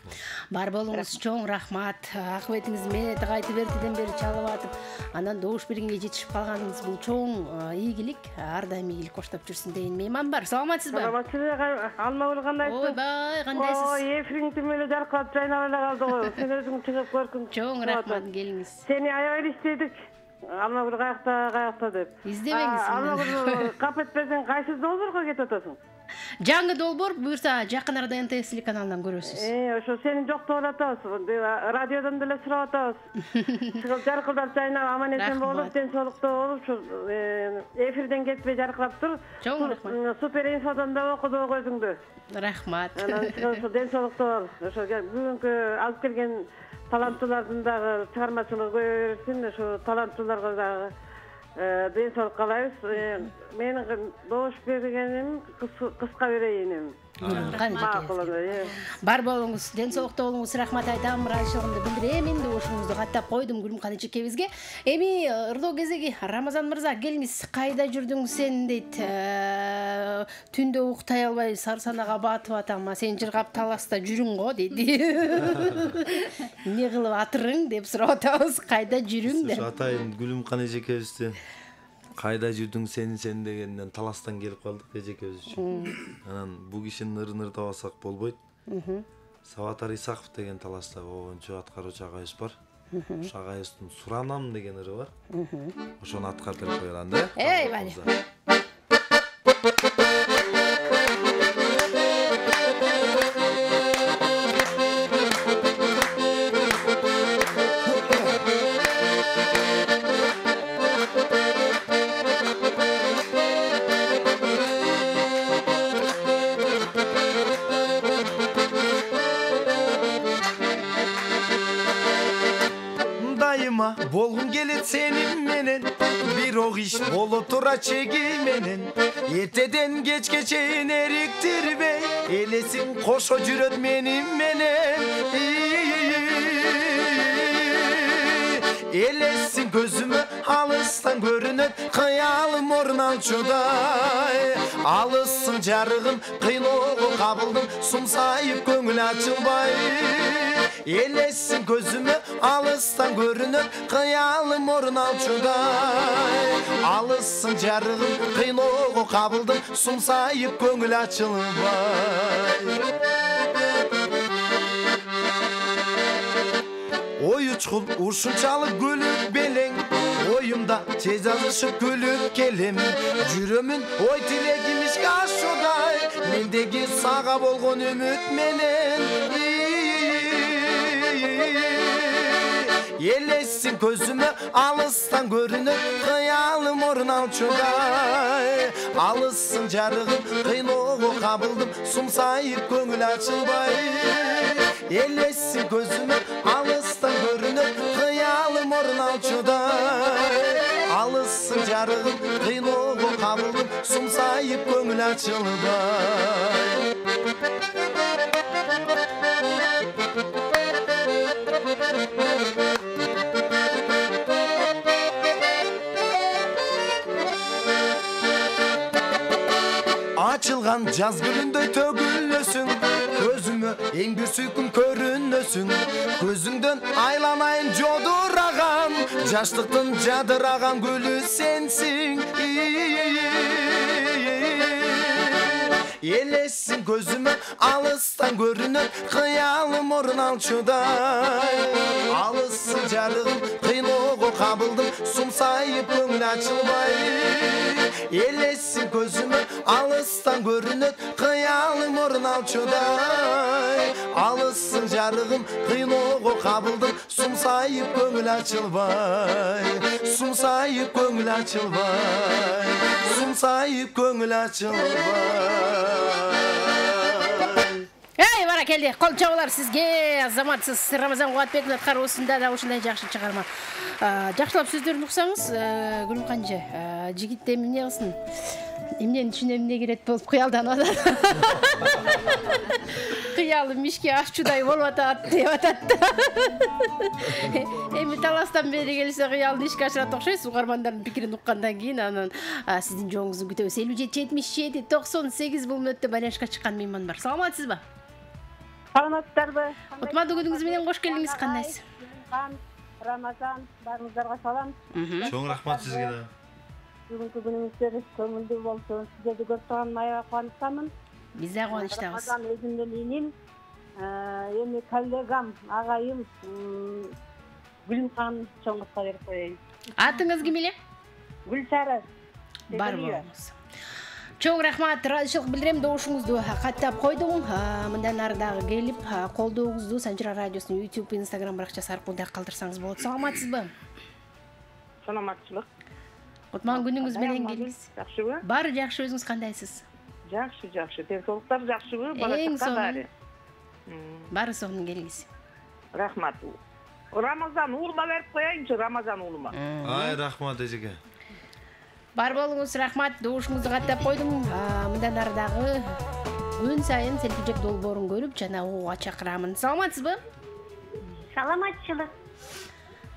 Бар болуңуз, чоң рахмат. Акыбетиңиз менен кайтып эртеден бери чалып атып, анан добуш бергенге жетишип калганыңыз бул чоң ийгилик. Ар дайым ийгилик коштоп жүрсүн деген мейман бар. Саламатсызбы? Саламатсызбы, Алмагүл кандайсыз? Ойбай, кандайсыз? Ой, эфириң тим эле жаркырап жайнап эле калды го. Сен өзүң чыгып көркүң. Чоң рахмат, келиңиз. Сени аябай издедик. Алмагүл каякта деп. Издебеңиз. Алмагүл кап этпесең кайсы долбоорго кетип атасың? Жаңы долбоор буюрса жакын арада НТС телеканалынан көрөсүз. Ошо сени жоктоп атабыз. Радиодон деле сурап атабыз. Чыгып жаркылдап жайнап аман эсен болуп, ден соолукта болуп, эфирден кетпей жаркырап тур. Чоң рахмат. Супер инфодон да окудук өзүңдү. Рахмат. Анан ден соолукта бол. Ошо бүгүнкү алып келген таланттуулардын дагы чыгармачылыгы көбөйсүн. Ошо таланттууларга дагы ден соолук каалайбыз. Менин добуш бергеним кыска берейин. Бар болуңуз, ден соолукта болуңуз, рахмат айтам, ыраазычылыгымды билдирем. Добушуңузду каттап койдум Гүлүмкан эжекебизге. Эми ырдоо кезеги. Рамазан мырза, келиңиз. Кайда жүрдүң сен дейт. Түндө уктай албай сарсанага батып атам. Сен жыргап таласта жүрүң го дейт. Эмне кылып атырың деп сурап атабыз. Кайда жүрүң деп. Атайын Гүлүмкан эжекебизди кайда жүрдүң сен дегенден таластан келип калдык эжекебиз үчүн. Анан бул кишини ырын ырдабасак болбойт. Сабатар Исаков деген таласта обончу аткаруучу агайыбыз бар. Ошо агайыбыздын Суранам деген ыры бар. Ошону аткартып коелан да. Эй, бали. Болгум келет сенин менен, бирок иш боло тура чеги менен. Эртеден кечке чейин эриктирбей, элесиң кошо жүрөт менин менен. Элесиң көзүмө алыстан көрүнөт, кыялым орун алчудай. Алыссың жарыгым, кыйноого кабылдым, сумсайып көңүл ачылбай. Элесиң көзүмө алыстан көрүнөт, кыялым орун алчудай. Алыссың жарыгым, кыйноого кабылдым, сумсайып көңүл ачылбай. Ой учкул ушунчалык көлүк белең, ой oyumda tez alışıp gülüp kelim Жүрөмүн ой тилегим ишке ашуудай Мендеги сага болгон үмүт менен Елессин көзүмө алыстан көрүнөт кыялым орун алчудай Алыссың жарыгым кыйноого кабылдым сумсайып көңүл ачылбай Елессин көзүмө алыстан көрүнөт кыялым орун алчудай Алыссың жарыгым кыйноого кабылдым сумсайып көңүл ачылбай Açılgan jaz gülünдөй төгүлөсүң Көзүмө эң бир сүйкүм көрүнөсүң Көзүңдөн айланайын жодураган Жаштыктын жадыраган гүлү сенсиң Елессин көзүмө алыстан көрүнөт кыялым орун алчудай Алыссың жарыгым кыйноого кабылдым сумсайып көңүл ачылбай Елессин көзүмө алыстан көрүнөт кыялым орун алчудай Алыссың жарыгым кыйноого кабылдым сумсайып көңүл ачылбай Сумсайып көңүл ачылбай Сумсайып көңүл ачылбай Эй, баракелди, кол чабуулар сизге. Азаматсыз Рамазан Кубатбековдун аткаруусунда да ушундай жакшы чыгарма. Жакшылап сөздөрүн уксаңыз, Гүлүм канжы, жигит эмне кылсын? Эмнени түшүнөм, эмне керет болуп кыялданып атат. Кыялым мишке ашчудай болуп атат деп атат. Эми таластан бери келсе кыялды ишке ашырат окшойсуз. Угармандардын пикирин уккандан кийин анан сиздин жооңузду күтөбүз. 57-77-98 бул мүнөттө байланышка чыккан мейман бар. Саламатсызбы? Саламатсыздарбы? Кутмандуу күнүңүз менен кош келдиңиз, кандайсыз? Рамазан, баарыңыздарга салам. Чоң рахмат сизге да. Бүгүнкү күнүңүздөр көңүлдүү болсун. Сиздерди көрүп турган аябай кубанычтамын. Биз да кубанычтабыз. Рамазан өзүмдүн иним, эми коллегам, агайым Гүлүмкан чоңгузга берип коеюн. Атыңыз ким эле? Гүлсары. Бар болуңуз. Чоң рахмат, ыраазычылык билдирем, добушуңузду каттап койдум. Мындан ары дагы келип, колдооңузду Санжира радиосунун YouTube, Instagram баракчасы аркылуу да калтырсаңыз болот. Саламатсызбы? Саламатчылык. Кутман күнүңүз менен келиңиз. Жакшыбы? Баары жакшы, өзүңүз кандайсыз? Жакшы. Денсаулыктар жакшыбы? Эң Баракатта сонун. баары. Баары сонун, келиңиз. Рахмат. Рамазан уулума берип коеюнчу, Рамазан уулума. Ай, рахмат эжеке. Бар болуңуз, рахмат, добушуңузду каттап койдум. Мындан ары дагы күн сайын селкилжек долбоорун көрүп, жана угууга чакырамын. Саламатсызбы? Саламатчылык.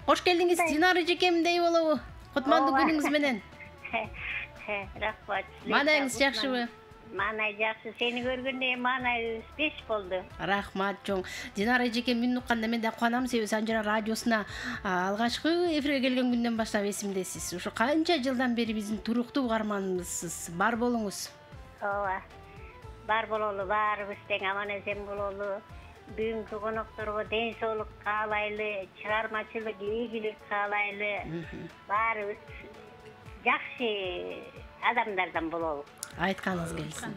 Кош келдиңиз, Динара эжекемдей болобу? Кутмандуу күнүңүз менен. Рахмат. Маанайыңыз жакшыбы? Маанай жакшы. Сени көргөндө маанай 5 болду. Рахмат, чоң. Динара эжекем үнүн укканда мен да кубанам, себеби Санжира радиосуна алгачкы эфирге келген күндөн баштап эсимдесиз. Ушу канча жылдан бери биздин туруктуу угарманыбызсыз. Бар болуңуз. Ооба. Бар бололу, баарыбыз тең аман эсен бололу. Бүгүнкү конокторго ден соолук каалайлы, чыгармачылык, ийгилик каалайлы. Баарыбыз жакшы адамдардан бололу. Айтканыңыз келсин.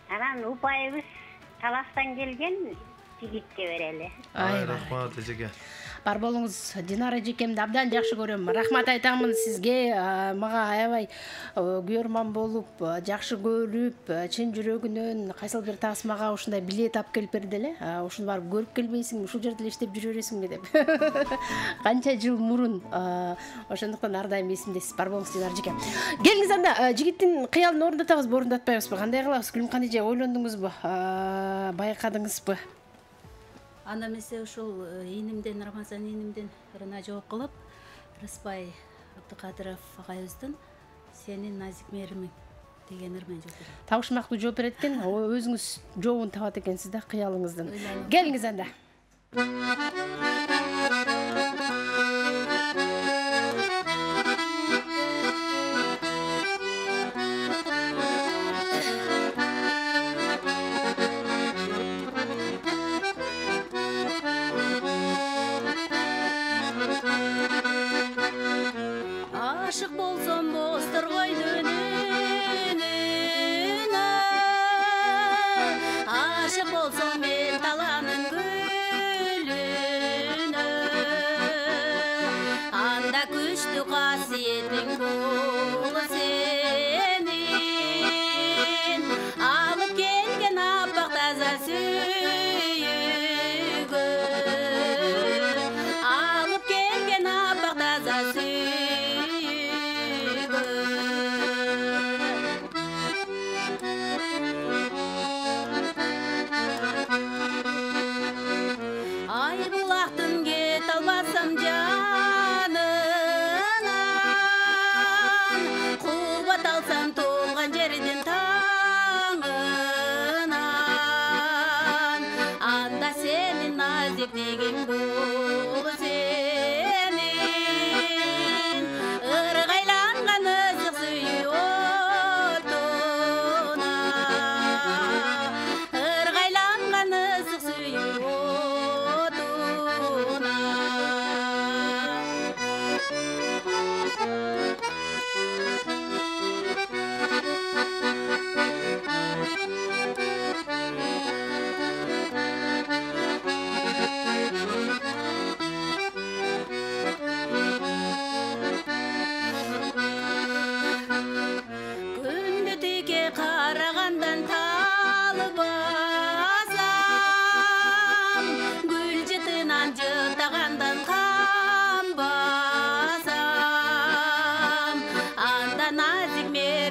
Анан упайыбыз таластан келген жигитке берели. Ай, рахмат эжеке. Бар болуңуз, Динара эжекемди абдан жакшы көрөм. Рахмат айтамын сизге. Мага аябай күйөрман болуп, жакшы көрүп, чын жүрөгүнөн кайсыл бир тасмага ушундай билет алып келип берди эле. Ушуну барып көрүп келбейсиң, ушул жерде эле иштеп жүрө бересиңби деп. Канча жыл мурун. Ошондуктан ар дайым эсимдесиз. Бар болуңуз, Динара эжеке. Келиңиз анда, жигиттин кыялын орундатабызбы, орундатпайбызбы? Кандай кылабыз? Гүлүмкан эже, ойлондуңузбу? Байкадыңызбы? Анда эмесе ушул инимден, Рамазан инимден ырына жооп кылып, Рыспай Абдыкадыров агайыбыздын "Сенин назик мээримиң" деген ырмен жооп берет. Табышмактуу жооп берет экен, өзүңүз жообун табат экенсиз да кыялыңыздын. Келиңиз анда.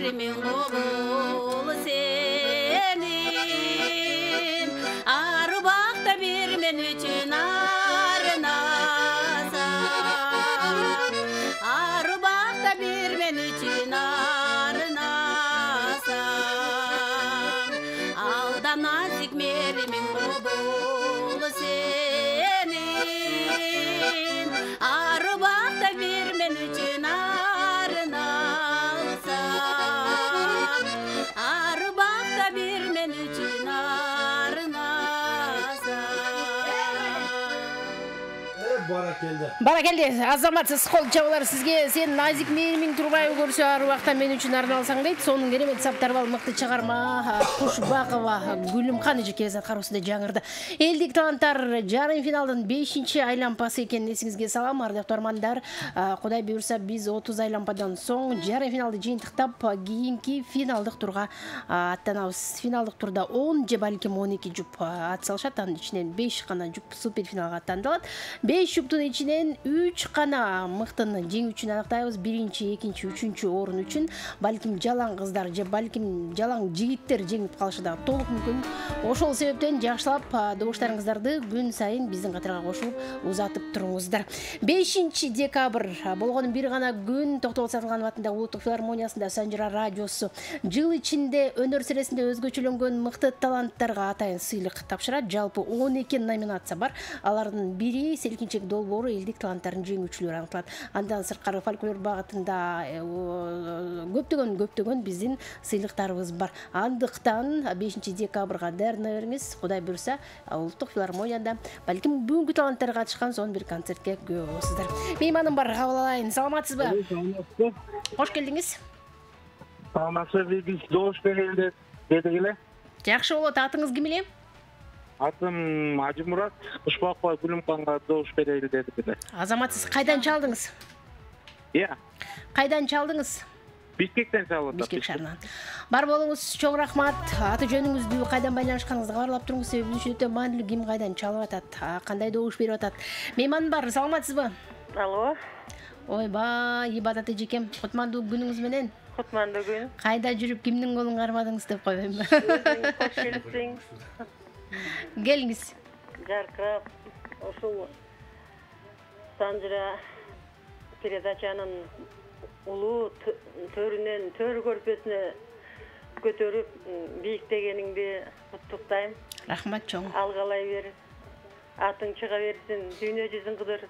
меримин кобул сенин арбакта бир мен үчүн арнасаң арбакта бир мен үчүн арнасаң алда назик меримин кобул сенин арбакта бир мен үчүн арналсаң арбакта бир мен үчүн Баракелде, азаматсыз кол чабалар сизге. Сен назик меримиң турбай көрсө ар убакта мен үчүн арналсаң дейт. Сонун керемет саптарбал мыкты чыгарма Кушбакова Гүлүмкан эжекебиздин кароосунда жаңырды. Элдик таланттар жарым финалдын 5-айлампасы экенин эсиңизге салам. Ардактуу армандар, Кудай буйрса биз 30 айлампадан соң жарым финалды жыйынтыктап кийинки финалдык турга аттанабыз. Финалдык турда 10 же балким 12 жуп ат салышат. Анын ичинен 5 гана жуп суперфиналга аттандылат. 5 жуптун ичинен 3 гана мыктыны жеңүү үчүн аныктайбыз. 1-чи, 2-чи, 3-чү орун үчүн балким жалаң кыздар же балким жалаң жигиттер жеңип калышы да толук мүмкүн. Ошол себептен жакшылап добуштарыңыздарды күн сайын биздин катарга кошулуп узатып туруңуздар. 5 декабрь болгону бир гана күн Токтогул Сатылганов атындагы улуттук филармониясында Санжыра радиосу жыл ичинде өнөр сересинде өзгөчөлөнгөн мыкты таланттарга атайын сыйлык тапшырат. Жалпы 12 номинация бар. Алардын бири Селкинчек долбоору элдик таланттардын жеңүүчүлөрү аныкталат. Андан сырткары фольклор багытында көптөгөн биздин сыйлыктарыбыз бар. Андыктан 5 декабрга даярдана бериңиз. Кудай буйрса, улуттук филармонияда балким бүгүнкү таланттар катышкан сонун бир концертке күбө болосуздар. Мейманым бар, кабыл алайын. Саламатсызбы? Кош келдиңиз. Саламатсызбы, биз добуш берели дедик эле. Жакшы болот. Атыңыз ким эле? Атым Ажымурат, Кушбакова Гүлүмканга добуш берели дедик эле. Азаматсыз кайдан чалдыңыз? Кайдан чалдыңыз? Бишкектен чалып атат. Бишкек шаарынан. Бар болуңуз, чоң рахмат. Аты жөнүңүздү, кайдан байланышканыңызды кабарлап туруңуз. Себеби өтө маанилүү, ким кайдан чалып атат, кандай добуш берип атат. Мейман бар, саламатсызбы? Алло. Ойбай, Ибадат эжекем, кутмандуу күнүңүз менен. Кутмандуу күн. Кайда жүрүп кимдин колун кармадыңыз деп койбойм. Кош келипсиң. Келиңиз. Жаркырап, ушул Санжыра передачанын улуу төрүнөн төр көрпөсүнө көтөрүп бийиктегениңди куттуктайм. Рахмат чоң. Алгалай бер. Атың чыга берсин, дүйнө жүзүн кыдыр.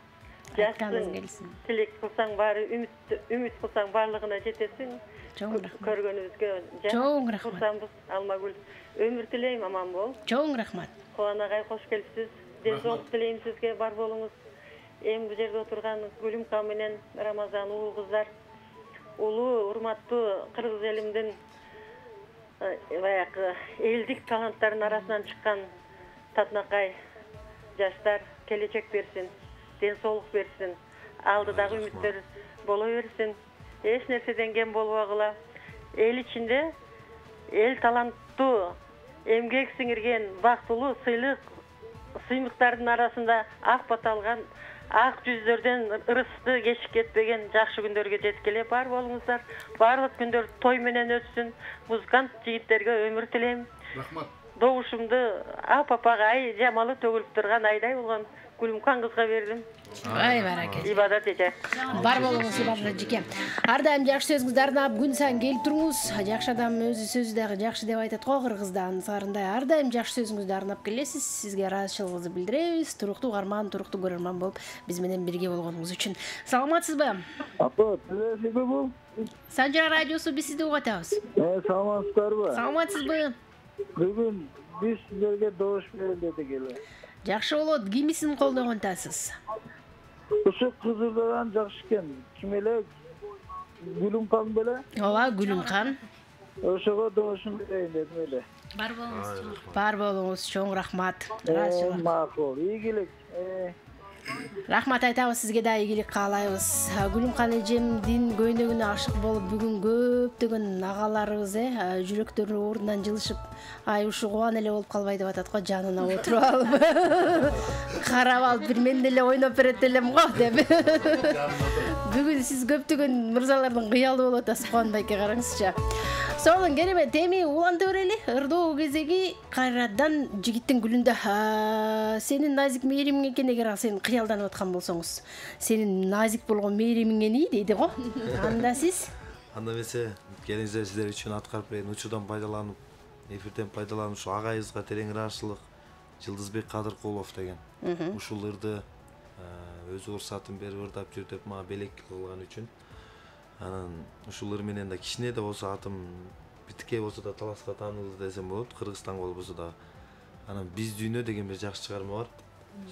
Жашсың, тилек кылсаң баары, үмүт кылсаң баардыгына жетесиң. Чоң рахмат. Көргөнүбүзгө чоң рахмат. Курсамбыз, Алмагүл. Өмүр тилейм, аман бол. Чоң рахмат. Кубанагай кош келипсиз. Ден соолук тилейм сизге, бар болуңуз. Эми бул жерде отурган Гүлүмкан менен Рамазан улуу кыздар, улуу урматтуу кыргыз элимдин баягы элдик таланттардын арасынан чыккан татынакай жаштар келечек берсин, ден соолук берсин, алдыдагы үмүттөр боло берсин. Эч нерседен кем болбогула. Эл ичинде эл таланттуу, эмгек сиңирген, бактылуу сыймыктардын арасында ак бата алган, ак жүздөрдөн ырысты кечип кетпеген жакшы күндөргө жеткиле. Бар болуңуздар. Барлык күндөр той менен өтсүн. Музыкант жигиттерге өмүр тилейм. Рахмат. Добушумду апапага ай жамалы төгүлүп турган айдай болгон Гүлүмкан кызга бердим. Ай баракет. Ибадат эже. Бар болуңуз, Ибадат эжеке. Ар дайым жакшы сөзүңүздү арнап күн сайын келип туруңуз. Жакшы адам өзү сөзү дагы жакшы деп айтат го кыргызда. Ансарындай ар дайым жакшы сөзүңүздү арнап келесиз. Сизге ыраазычылыгыбызды билдиребиз. Туруктуу карман, туруктуу көрөрман болуп биз менен бирге болгонуңуз үчүн. Саламатсызбы? Апа, тилесизби бул? Санжыра радиосу биз сизди угуп атабыз. Саламатсыздарбы? Саламатсызбы? Бүгүн биз сиздерге добуш берелдик эле. Жакшы болот. Кимисин колдон атасыз? Ушу кызылдан жакшы экен. Ким эле? Гүлүмкан беле? Ооба, Гүлүмкан. Ошого добушун берейин дедим эле. Бар болуңуз чоң. Бар болуңуз, чоң рахмат. Макул, ийгилик. Рахмат айтабыз сизге да ийгилик каалайбыз. Гүлүмкан эжемдин көйнөгүнө ашык болуп бүгүн көптөгөн агаларыбыз жүрөктөрү ордунан жылышып, ай ушу кубан эле болуп калбай деп атат го, жанына отуруп алып. Карап алып бир мен деле ойноп берет элем го деп. Бүгүн сиз көптөгөн мырзалардын кыялы болуп атасыз Кубан байке, караңызчы. Сонун керемет эми уланты берели. Ырдоо кезеги кайрадан жигиттин гүлүндө. Сенин назик мээримиң экен, эгер сен кыялданып аткан болсоңуз. Сенин назик болгон мээримиң эмне дейди го? Анда сиз? Анда эмесе, келиңиздер сиздер үчүн аткарып берейин. Учурдан пайдаланып, эфирден пайдаланып, ушу агайыбызга терең ыраазычылык Жылдызбек Кадыркулов деген. Ушул ырды өзү урсатын берип ырдап жүр деп мага белек кылган үчүн. Анан ушул ыр менен да кичине да болсо атым битке болсо да таласка таанылды десем болот, Кыргызстанга болбосо да. Анан биз дүйнө деген бир жакшы чыгарма бар.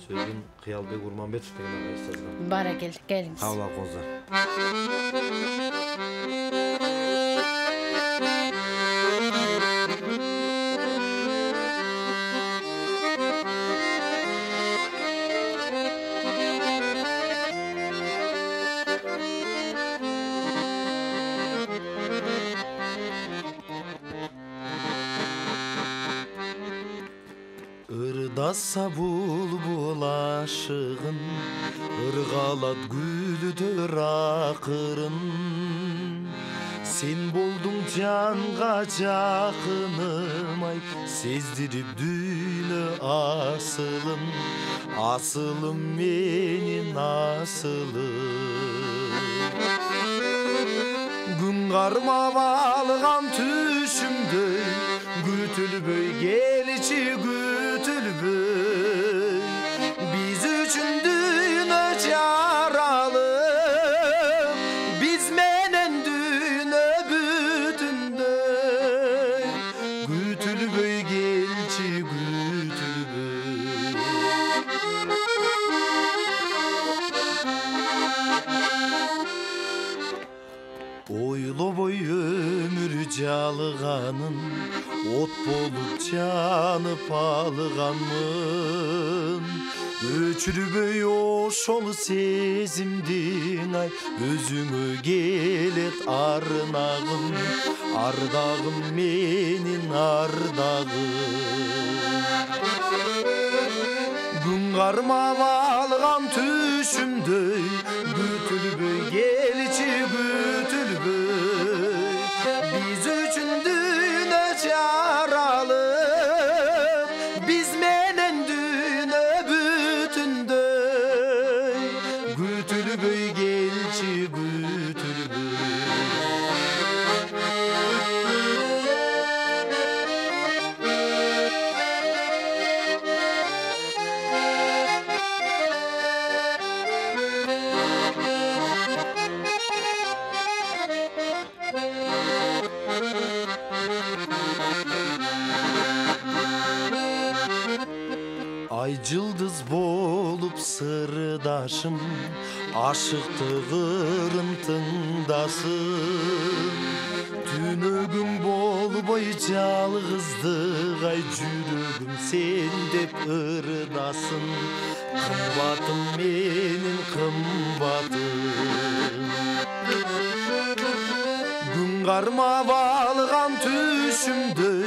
Сөзүн Кыялбек Урманбетов деген агайыбыз жазган. Баракелди, келиңиз. Кабыл алыңыздар. Ырдаса булбул ашыгын, ыргалат гүлдөр акырын. Sen болдуң жанга жакыным ай, сездирип дүйнө асылым, асылым менин асылым. Күн кармап алган түшүмдөй, күтүлбөй келчи күтүлбөй, биз үчүн дүйнө жаралы, биз менен дүйнө бүтүндөй, күтүлбөй келчи күтүлбөй. Ойлобой өмүр жалыганын, от болуп жанып алганмын. Өчүрбөй ошол сезимдин ай, өзүңө келет арнагым, ардагым менин ардагым. Күн кармап алган түшүмдөй, күтүлбөй келчи күтүлбөй, биз үчүн дүйнө жаралы, биз менен дүйнө бүтүндөй, күтүлбөй келчи күтүлбөй. Ай жылдыз болуп сырдашым, ашыктыгын тыңдасын. Түнөгүм болбой жалгыздык ай, жүрөгүм сен деп ырдасын. Кымбатым менин кымбатым. Күн кармап алган түшүмдөй,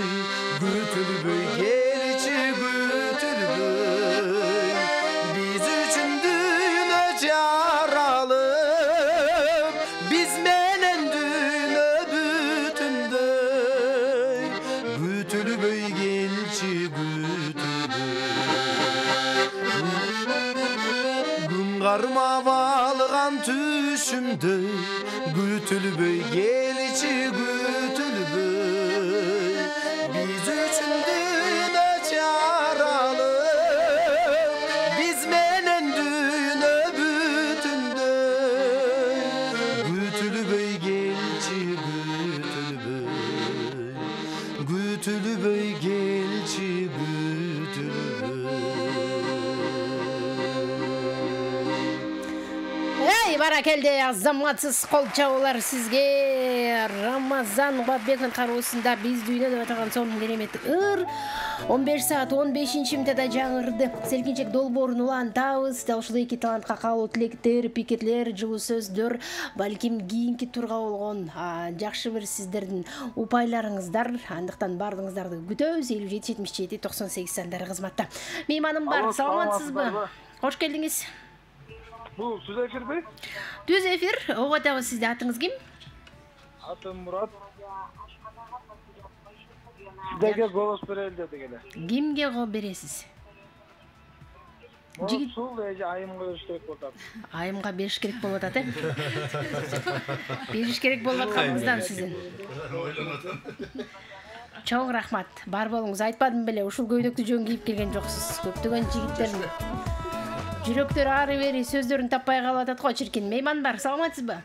күтүлбөй келчи күтүлбөй, биз үчүн дүйнө жаралы, биз менен дүйнө бүтүндөй, күтүлбөй келчи күтүлбөй. Күн кармап алган түшүмдөй, күтүлбөй келчи күтүлбөй, биз үчүн дүйнө жаралы, биз менен дүйнө бүтүндөй, күтүлбөй келчи күтүлбөй, күтүлбөй келчи күтүлбөй. баракелде, азаматсыз кол чабуулар сизге. Рамазан Кубатбековдун кароосунда биз дүйнө деп атаган сонун керемет ыр 15 саат 15 минутта жаңырды. Селкинчек долбоорун улантабыз. Дал ушул эки талантка каалоо тилектер, пикеттер, жылуу сөздөр, балким кийинки турга болгон жакшы бир сиздердин упайларыңыздар. Андыктан баардыгыңыздарды күтөбүз. 57 77 98 сандары кызматта. Мейманым бар. Саламатсызбы? Кош келдиңиз. Бул түз эфирби? Түз эфир. Ого атабыз, сизде атыңыз ким? Атым Мурат. Сиздерге голос берели дедик эле. Кимге го бересиз? Сул айымга бериш керек болуп атат. Айымга бериш керек болуп атат, Бериш керек болуп атканыңыздан сиздин. Чоң рахмат. Бар болуңуз. Айтпадым беле, ушул көйдөктү жөн кийип келген жоксуз. Көптөгөн жигиттердин жүрөктөр ары бери сөздөрүн таппай калып атат го чиркин. Мейман бар. Саламатсызбы?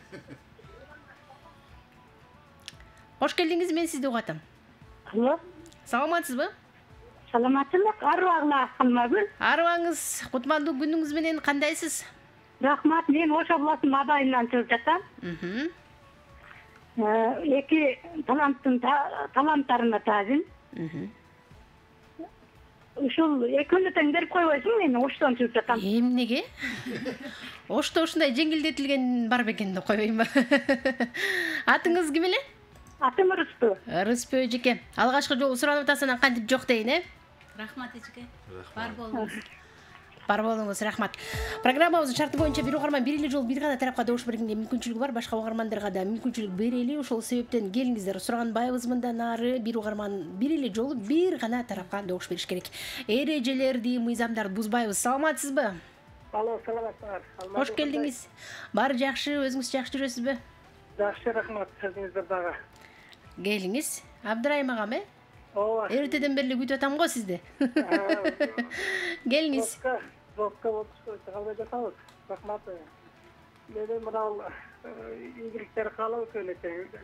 Кош келдиңиз, мен сизди угатам. Алло. Саламатсызбы? Саламатсызбы? Арыбагына Калмагүл. Арыбаңыз кутмандуу күнүңүз менен кандайсыз? Рахмат, мен Ош областынын Мадайынан чыгып жатам. Эки таланттарына таазим. Ушул экөөнү тең берип койбойсуң, мен Оштон чыгып жатам. Эмнеге? Ошто ушундай жеңилдетилген бар бекен деп койбойм ба? Атыңыз ким эле? Атым Рыспы. Рыспы эжеке. Алгачкы жолу суранып атасынан кантип жок дейин, Рахмат эжеке. Бар болуңуз. Бар болуңуз, рахмат. Программабыздын шарты боюнча бир угарман бир эле жолу бир гана тарапка добуш бергенге мүмкүнчүлүгү бар, башка угармандарга да мүмкүнчүлүк берели. Ошол себептен келиңиздер, сураганбайбыз мындан ары бир угарман бир эле жолу бир гана тарапка добуш бериш керек. Эрежелерди, мыйзамдарды бузбайбыз. Саламатсызбы? Алло, саламатсыздар. Кош келдиңиз. Баары жакшы, өзүңүз жакшы жүрөсүзбү? Жакшы, рахмат. Өзүңүздөр дагы. Келиңиз. Абдырайым агам, Ооба. Эртеден бери күтүп атам го сизди. Келиңиз. Жокка болуп калбай жатабыз. Рахмат. Менин мына ийгиликтер каалап келет.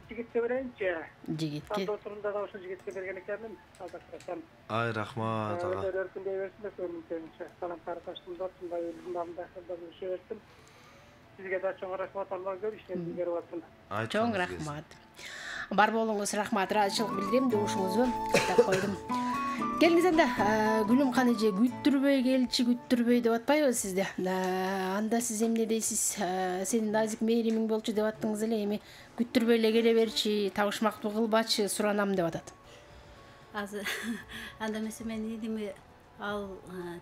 Жигитке берейинчи. Жигитке. Отурумда да ошо жигитке берген экенмин. Ай, рахмат ага. Өркүндөй берсин, көңүлчү. Саламдар таштым, досумдай ылдамда берсин. Сизге да чоң рахмат, Алла көрүшүңүздү берип атсын. Чоң рахмат. Бар болуңуз, рахмат. Ыраазычылык билдирем, добушуңузду каттап койдум. Келиңиз анда, Гүлүм хан эже күттүрбөй келчи, күттүрбөй деп атпайбы сизде? Анда сиз эмне дейсиз? Сенин назик мээримиң болчу деп аттыңыз эле, эми күттүрбөй эле келе берчи, табышмактуу кылбачы, суранам деп атат. Азыр анда эмесе мен идими ал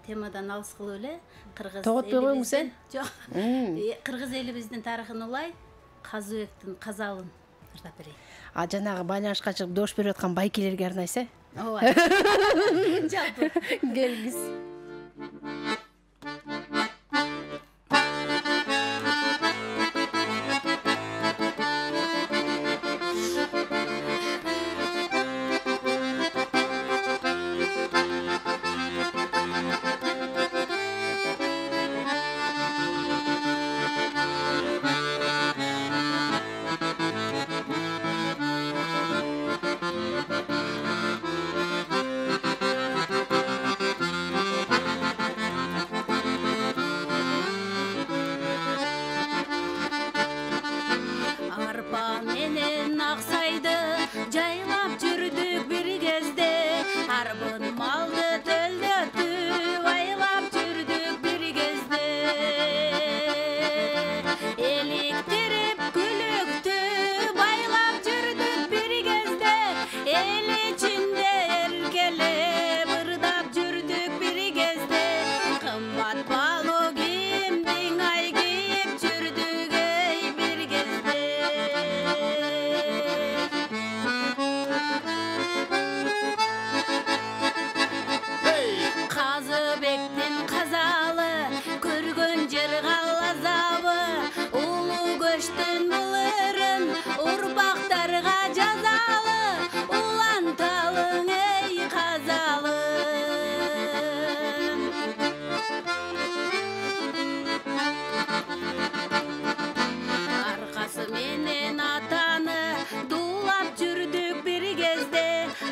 темадан алыс кылып эле кыргыз. Тоготпой коюңуз, Жок. Кыргыз элибиздин тарыхын улай, Казыбектин казалын тартап берейин. Жанагы байланышка чыгып дош берип аткан байкелерге арнайсыз, Ооба. Жалпы. Келиңиз.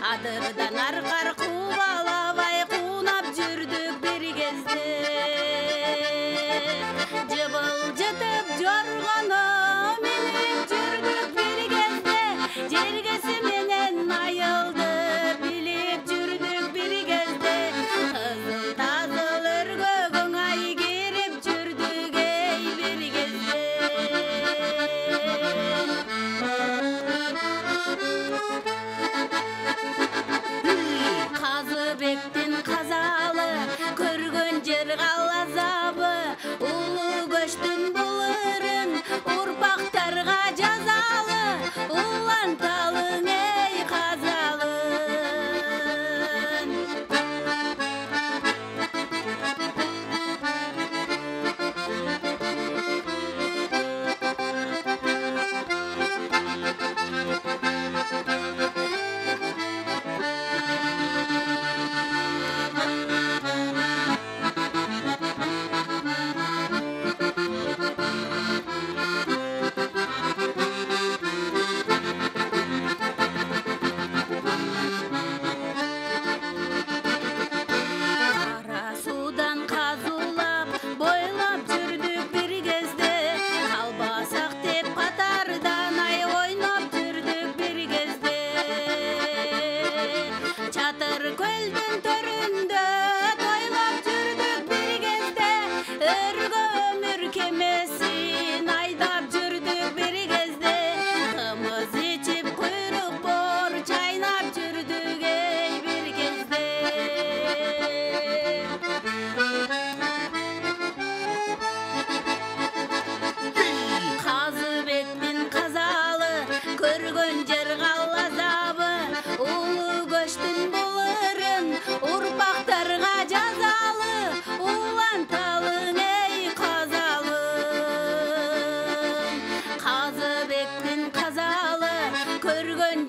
Адырдан аркар кубалабай кунап жүрдүк бир кезде. Жыбыл жытып жорго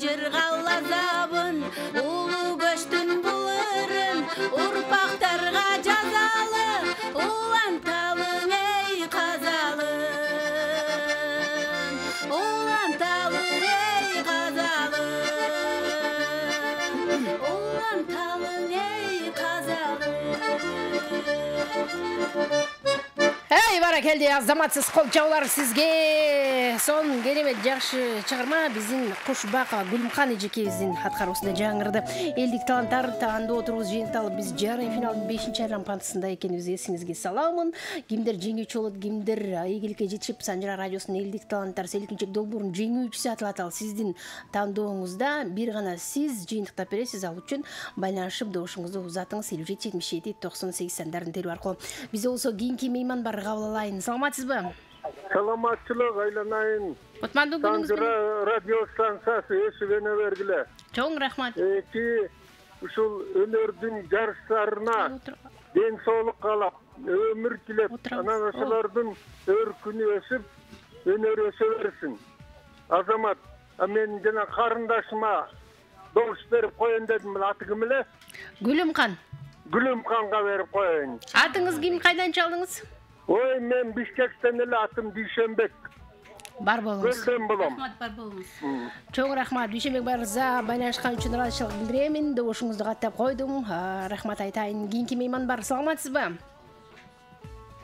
жыргал азабын улуу көчтүн булырын урпактарга жазалы уланталың эй казалын уланталың эй казалын уланталың эй казалын. Эй, баракелди, азаматсыз кол чабуулар сизге. Сон керемет жакшы чыгарма биздин Кушбака Гүлүмкан эжекебиздин аткаруусунда жаңырды. Элдик таланттар таандоо турубуз жыйынталып биз жарым финалдын 5-рампантысында экенибизди эсиңизге саламын. Кимдер жеңүүчү болот, кимдер ийгиликке жетишип Санжыра радиосунун элдик таланттар селкинчек долбоорунун жеңүүчүсү аталат. Ал сиздин тандооңузда бир гана сиз жыйынтыктап бересиз. Ал үчүн байланышып добушуңузду узатыңыз 57-77-98 сандардын телефон аркылуу. Бизде болсо кийинки мейман бар, кабыл алайын. Саламатсызбы? Саламатчылык айланайын. Кутмандуу күнүңүз Санжыра радио станциясы өсүбөнө бергиле. Чоң рахмат. Ушул өнөрдүн жарыштарына ден соолук каалап, өмүр тилеп, анан ошолордун өркүнү өсүп, өнөр өсө берсин. Азамат, мен жана карындашыма добуш берип коеюн дедим. Аты ким эле? Гүлүмкан. Гүлүмканга берип коеюн. Атыңыз ким, кайдан чалдыңыз? Ой, мен Бишкектен эле, атым Дүйшөнбек. Бар болуңуз. Көлдөн болом. Рахмат, бар болуңуз. Чоң рахмат. Дүйшөнбек барыңызга байланышкан үчүн ыраазычылык билдиремин. Добушуңузду каттап койдум. Рахмат айтайын. Кийинки мейман бар. Саламатсызбы?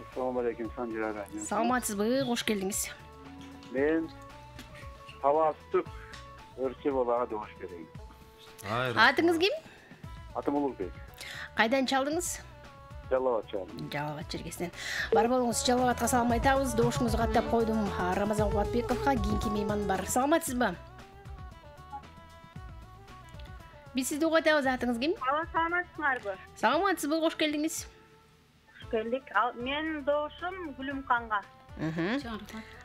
Assalamu alaikum Sanjira радио. Саламатсызбы? Кош келдиңиз. Мен Таластык өрчө балага добуш берейин. Атыңыз ким? Атым Улукбек. Кайдан чалдыңыз? Жалал ачам. Жалал Чергесинен. Бар болуңуз. Жалалатка салам айтабыз. Добушуңузду каттап койдум. Рамазан Кубатбековго кийинки мейман бар. Саламатсызбы? Биз сизди угатабыз. Атыңыз ким? Саламатсыңарбы? Саламатсызбы? Кош келдиңиз. Кош келдик. Мен добушум Гүлүмканга.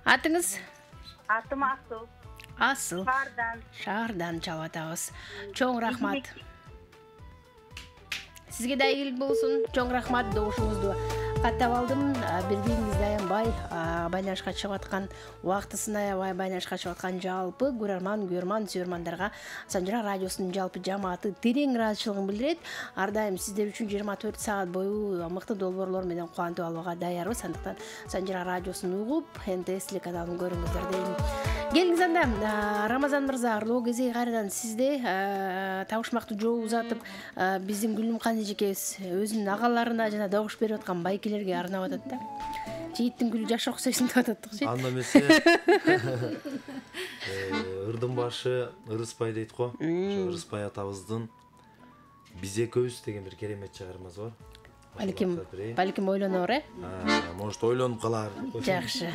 Атыңыз? Атым Асыл. Асыл. Шаардан чалып атабыз. Чоң рахмат. Сизге да ийгилик болсун. Чоң рахмат. Добушуңузду каттап алдым. Бир-бириңизди аянбай байланышка чыгып аткан, убактысын аябай байланышка чыгып аткан жалпы көрөрман, сүйөрмандарга Санжыра радиосунун жалпы жамааты терең ыраазычылыгын билдирет. Ар дайым сиздер үчүн 24 саат бою мыкты долбоорлор менен кубантып алууга даярбыз. Андыктан Санжыра радиосун угуп, НТС телеканалын көрүңүздөр дейм. Келиңиз анда, Рамазан мырза, арлоо кезеги кайрадан сизде табышмактуу жол узатып, биздин Гүлүмкан эжекебиз өзүнүн агаларына жана добуш берип аткан байкелерге арнап атат да. Жийиттин гүлү жаш оксойсуң деп ататтык же. Анда эмесе. Ырдын башы Ырыспай дейт го. Ошо Ырыспай атабыздын Биз экөөбүз деген бир керемет чыгармасы бар. Балким ойлонор, Может ойлонуп калар. Жакшы.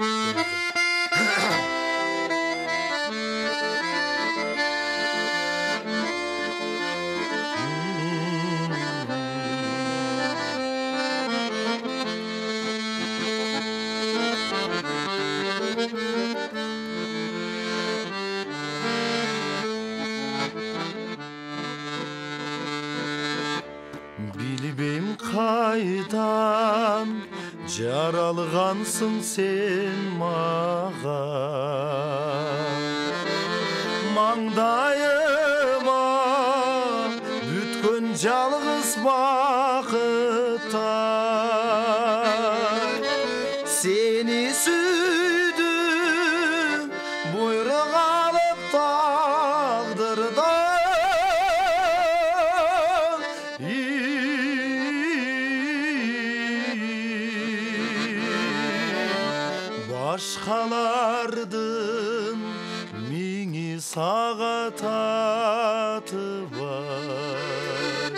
Bilbeyim kaydan jaralgansın sen mağa Mangdayıma bütkün жалгыз bakıta Seni süydüm buyruk alıp tağdırdan Başkalardın mini sağa tatı var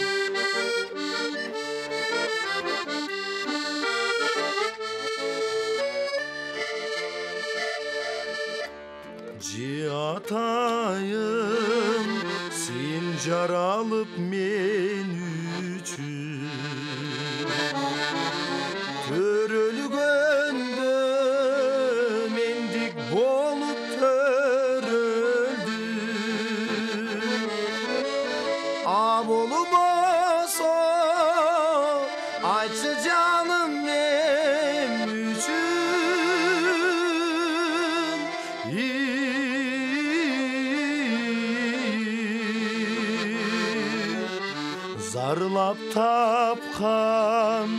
Cihatayım sincar alıp men üçün Törölgöndü mendik bolup töröldü A bolubasa aytsı canım men üçün Zарлap tapkan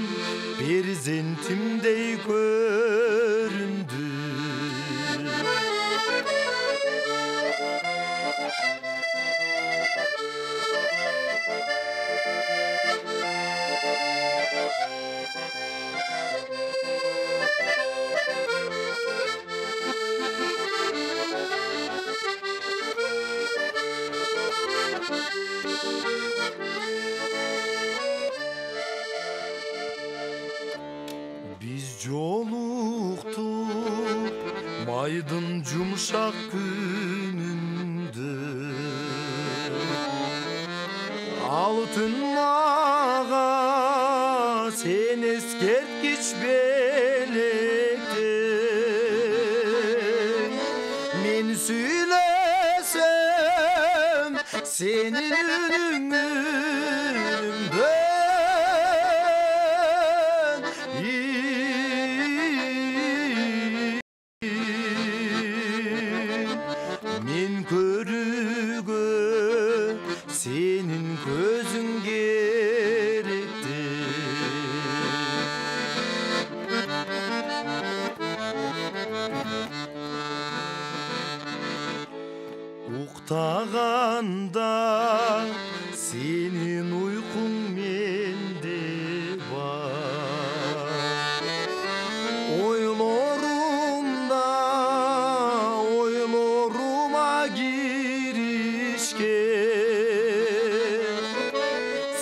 perzentimdey göründü. Biz joluktuk maydın yumuşak gününde. Altın mağa sen eskertkiç belekten. Men söylesem senin önümden. Men körüge senin gözün gerekti. Uktaganda senin uykun mende var. Oylarıma girişken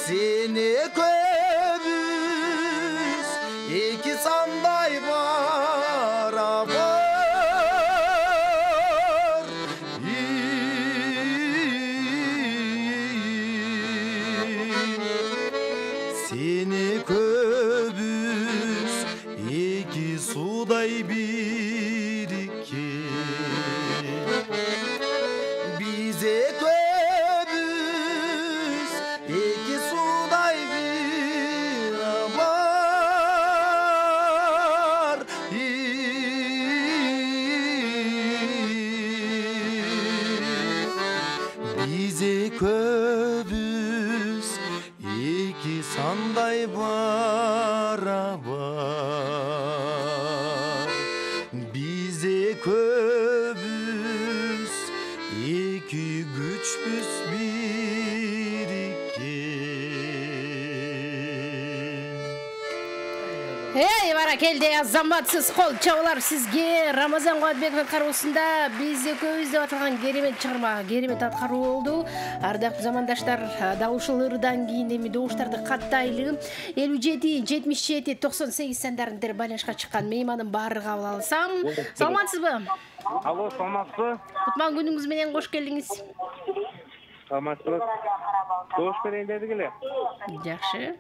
seni köbüz iki sanday barabar. Seni köbüz iki suday birikki. Bize köbüz iki suday birabar. Bize köbüz iki sanday barabar. Bize köbüz iki güçbüz birikken. Hey barakelде азаматсыз кол чабуулар сизге Рамазан Куатбеков аткаруусунда биз экөөбүз деп аталган керемет чыгарма, керемет аткаруу болду. Ардактуу замандаштар, дал ушул ырдан кийин эми добуштарды каттайлы 57 77 98 сандарында байланышка чыккан меймандын баары кабыл алсам. Саламатсызбы? Алло, саламатсызбы? Кутман күнүңүз менен кош келдиңиз. Саламатсызбы? Кош берейин дедик эле. Жакшы.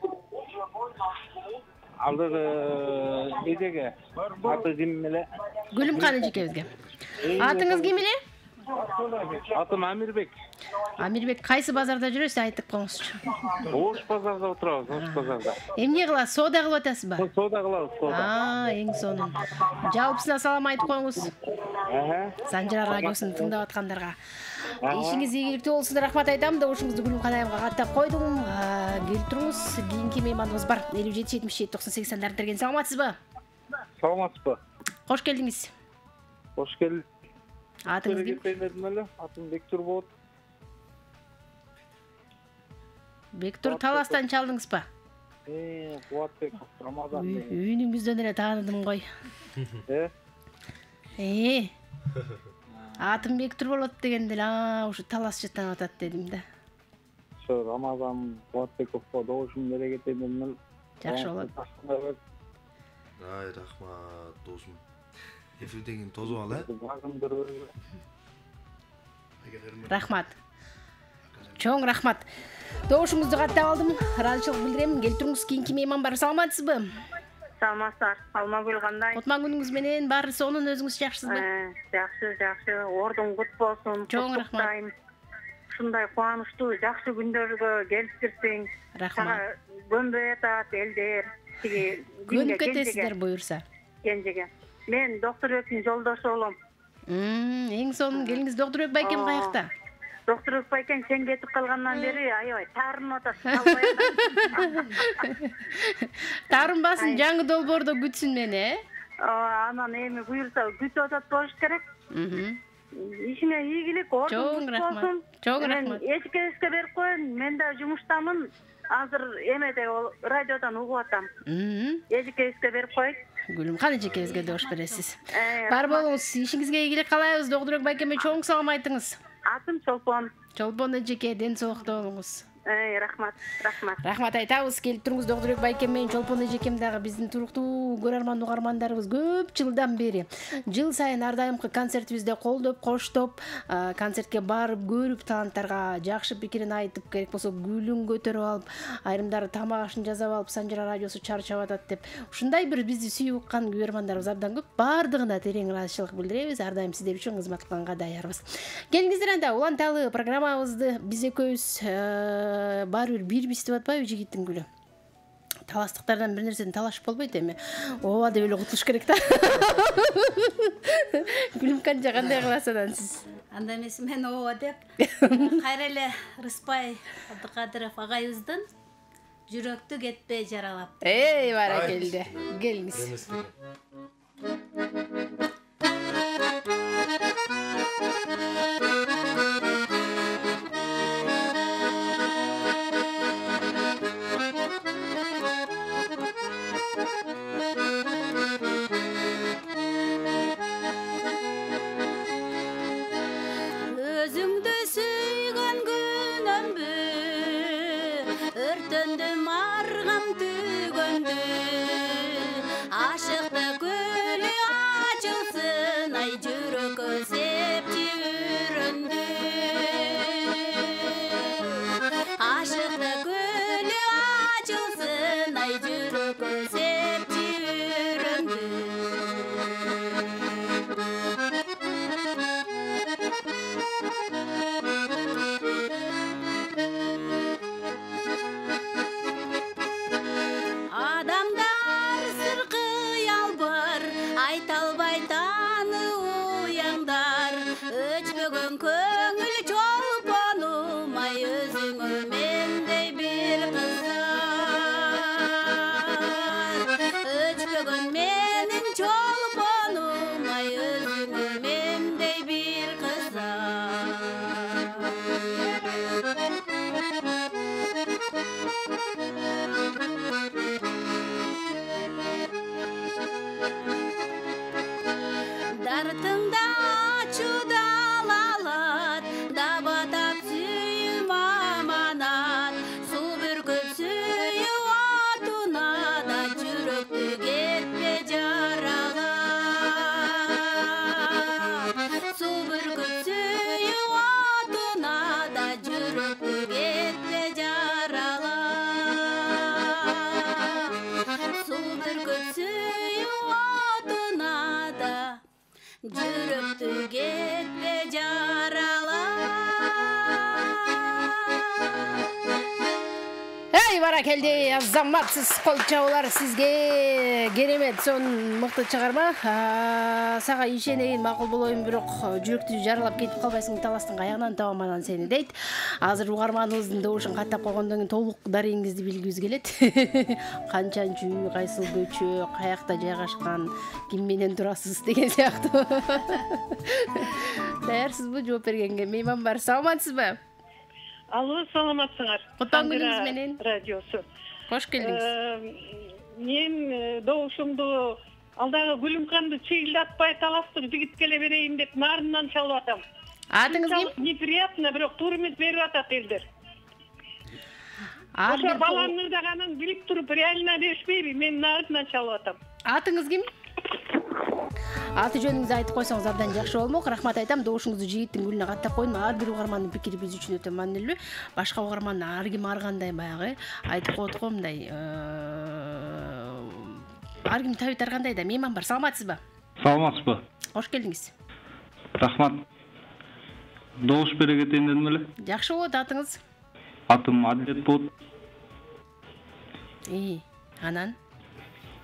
Алдыр эжеге. Аты ким эле? Гүлүмкан эжекебизге. Атыңыз ким эле? Атым Амирбек. Амирбек, кайсы базарда жүрөсүз, айтып коңузчу. Ош базарда отурабыз, Ош базарда. Эмне кыласыз? Соода кылып атасызбы? Соода кылабыз, соода. Эң сонун. Жалпысына салам айтып коңуз. Санжара радиосун тыңдап аткандарга. Ишиңиз ийгиликтүү болсун, рахмат айтам. Добушуңузду Гүлүмкан айымга каттап койдум. Келип туруңуз. Кийинки мейманыбыз бар. 57 77 98 сандарында келген. Саламатсызбы? Саламатсызбы? Кош келдиңиз. Кош келдик. Атыңыз ким? Атым Бектур болот. Бектур Таластан чалдыңызбы? Куатбеков, Рамазан. Үйүнүңүздөн эле тааныдым кой. Атым Бектур болот дегенде эле, ушу Талас жактан атат дедим да. Ошо Рамазан Куатбековго добушум берекет эдим. Жакшы болот. Ай, рахмат досум. Эфирден тозуп ал, Рахмат. Чоң рахмат. Добушуңузду каттап алдым. Ыраазычылык билдирем. Келтириңиз, кийинки мейман бар. Саламатсызбы? Саламатсыздар. Алмагүл кандай? Кутман күнүңүз менен, баары сонун, өзүңүз жакшысызбы? Жакшы. Ордуң кут болсун. Чоң рахмат. Ушундай кубанычтуу, жакшы күндөргө келиптирсең. Рахмат. Көнбөй атат элдер. Көнүп кетесиздер буюрса. Кенжеге. Мен доктор Өкүн жолдошу болом. Эң сонун, келиңиз. Доктор Өк байкем каякта? доктор Ыкбайкен сен кетип калгандан бери аябай таарынып атасың. Таарынбасын, жаңы долбоордо күтсүн мени, Анан эми буюрса күтүп атат болуш керек. Ишиңе ийгилик, Чоң рахмат. Чоң рахмат. Эске берип коеюн, мен да жумуштамын. Азыр эмеде радиодан угуп атам. Эске берип коет. Гүлүмкан эжекеңизге дош бересиз. Бар болуңуз, ишиңизге ийгилик каалайбыз. Доктор Ыкбайкеме чоң салам айтыңыз. Атым Чолпон. Чолпон эжеке, ден соолукта болуңуз. Рахмат. Рахмат айтабыз. Келип туруңуз доктор Ыкбайкем менен Чолпон эжекем дагы биздин туруктуу көрөрман угармандарыбыз көп жылдан бери жыл сайын ар дайымкы концертибизде колдоп, коштоп, концертке барып, көрүп, таланттарга жакшы пикирин айтып, керек болсо гүлүн көтөрүп алып, айрымдары тамак ашын жасап алып, Санжыра радиосу чарчап атат деп. Ушундай бир бизди сүйүп уккан көрөрмандарыбыз абдан көп. Бардыгына терең ыраазычылык билдиребиз. Ар дайым сиздер үчүн кызмат кылганга даярбыз. Келиңиздер анда уланталы программабызды биз экөөбүз баары бир биз деп атпайбы жигиттин гүлү. Таластыктардан бир нерсени талашып болбойт эми. Ооба деп эле кутулуш керек да. Гүлүмкан кандай кыласыз анан сиз? Анда эмес мен ооба деп. Кайра эле Рыспай Абдыкадыров агайыбыздын жүрөктү кетпей жаралап. Баракелде. Келиңиз. Өзүңдү сүйгөн күнөмбү, өртөндүм аргам түгөндү. Ашыкты гүлү ачылсын, ай жүрөккө сепчи үрөндү. Ашыкты гүлү ачылсын, ай жүрөккө сепчи үрөндү. Адамдар сыркы албар, айта албай таануу уяңдар. Өчпөгөн көңүл чолпонум, ай өзүңө мендей бир кыздар. Өчпөгөн менин чолпонум, ай өзүңө мендей бир кыздар. Дартыңда чудалалат, дабатап сүйүм аманат. Су бүркүп сүйүп отуна да жүрөктү кетпе жаралат. Су бүркүп сүйүп отуна да жүрөктү кетпе жаралат. Су бүркүп сүйүп отуна да жүрөктү кетпе жаралат. Баракелде, азаматсыз кол чабуулар сизге. Керемет, сон мыкты чыгарма. Сага ишенейин, макул болоюн, бирок жүрөктү жаралап кетип калбайсың, таластың аягынан табам анан сени дейт. Азыр угарманыбыздын добушун каттап койгондон кийин толук дарегиңизди билгибиз келет. Канчанчы үй, кайсыл көчө, каякта жайгашкан, ким менен турасыз деген сыяктуу. Даярсызбы жооп бергенге? Мейман бар. Саламатсызбы? Алло, саламатсыңар. Куттан күнүңүз менен. Радиосу. Кош келдиңиз. Мен добушумду алдагы Гүлүмканды чыйылдатпай таластык жигит келе берейин деп нарынан чалып атам. Атыңыз ким? Неприятно, бирок туура эмес берип атат элдер. Ошо баланын ырдаганын билип туруп реально беришпейби? Мен нарынан чалып атам. Атыңыз ким? Аты жөнүңүздү айтып койсоңуз абдан жакшы болмок. Рахмат айтам. Добушуңузду жигиттин гүлүнө каттап койдум. Ар бир угармандын пикири биз үчүн өтө маанилүү. Башка угарман ар ким ар кандай баягы айтып коет го мындай. Ар ким табит ар кандай да. Мейман бар. Саламатсызбы? Саламатсызбы? Кош келдиңиз. Рахмат. Добуш бере кетейин дедим эле. Жакшы болот. Атыңыз? Атым Адилет болот. Анан?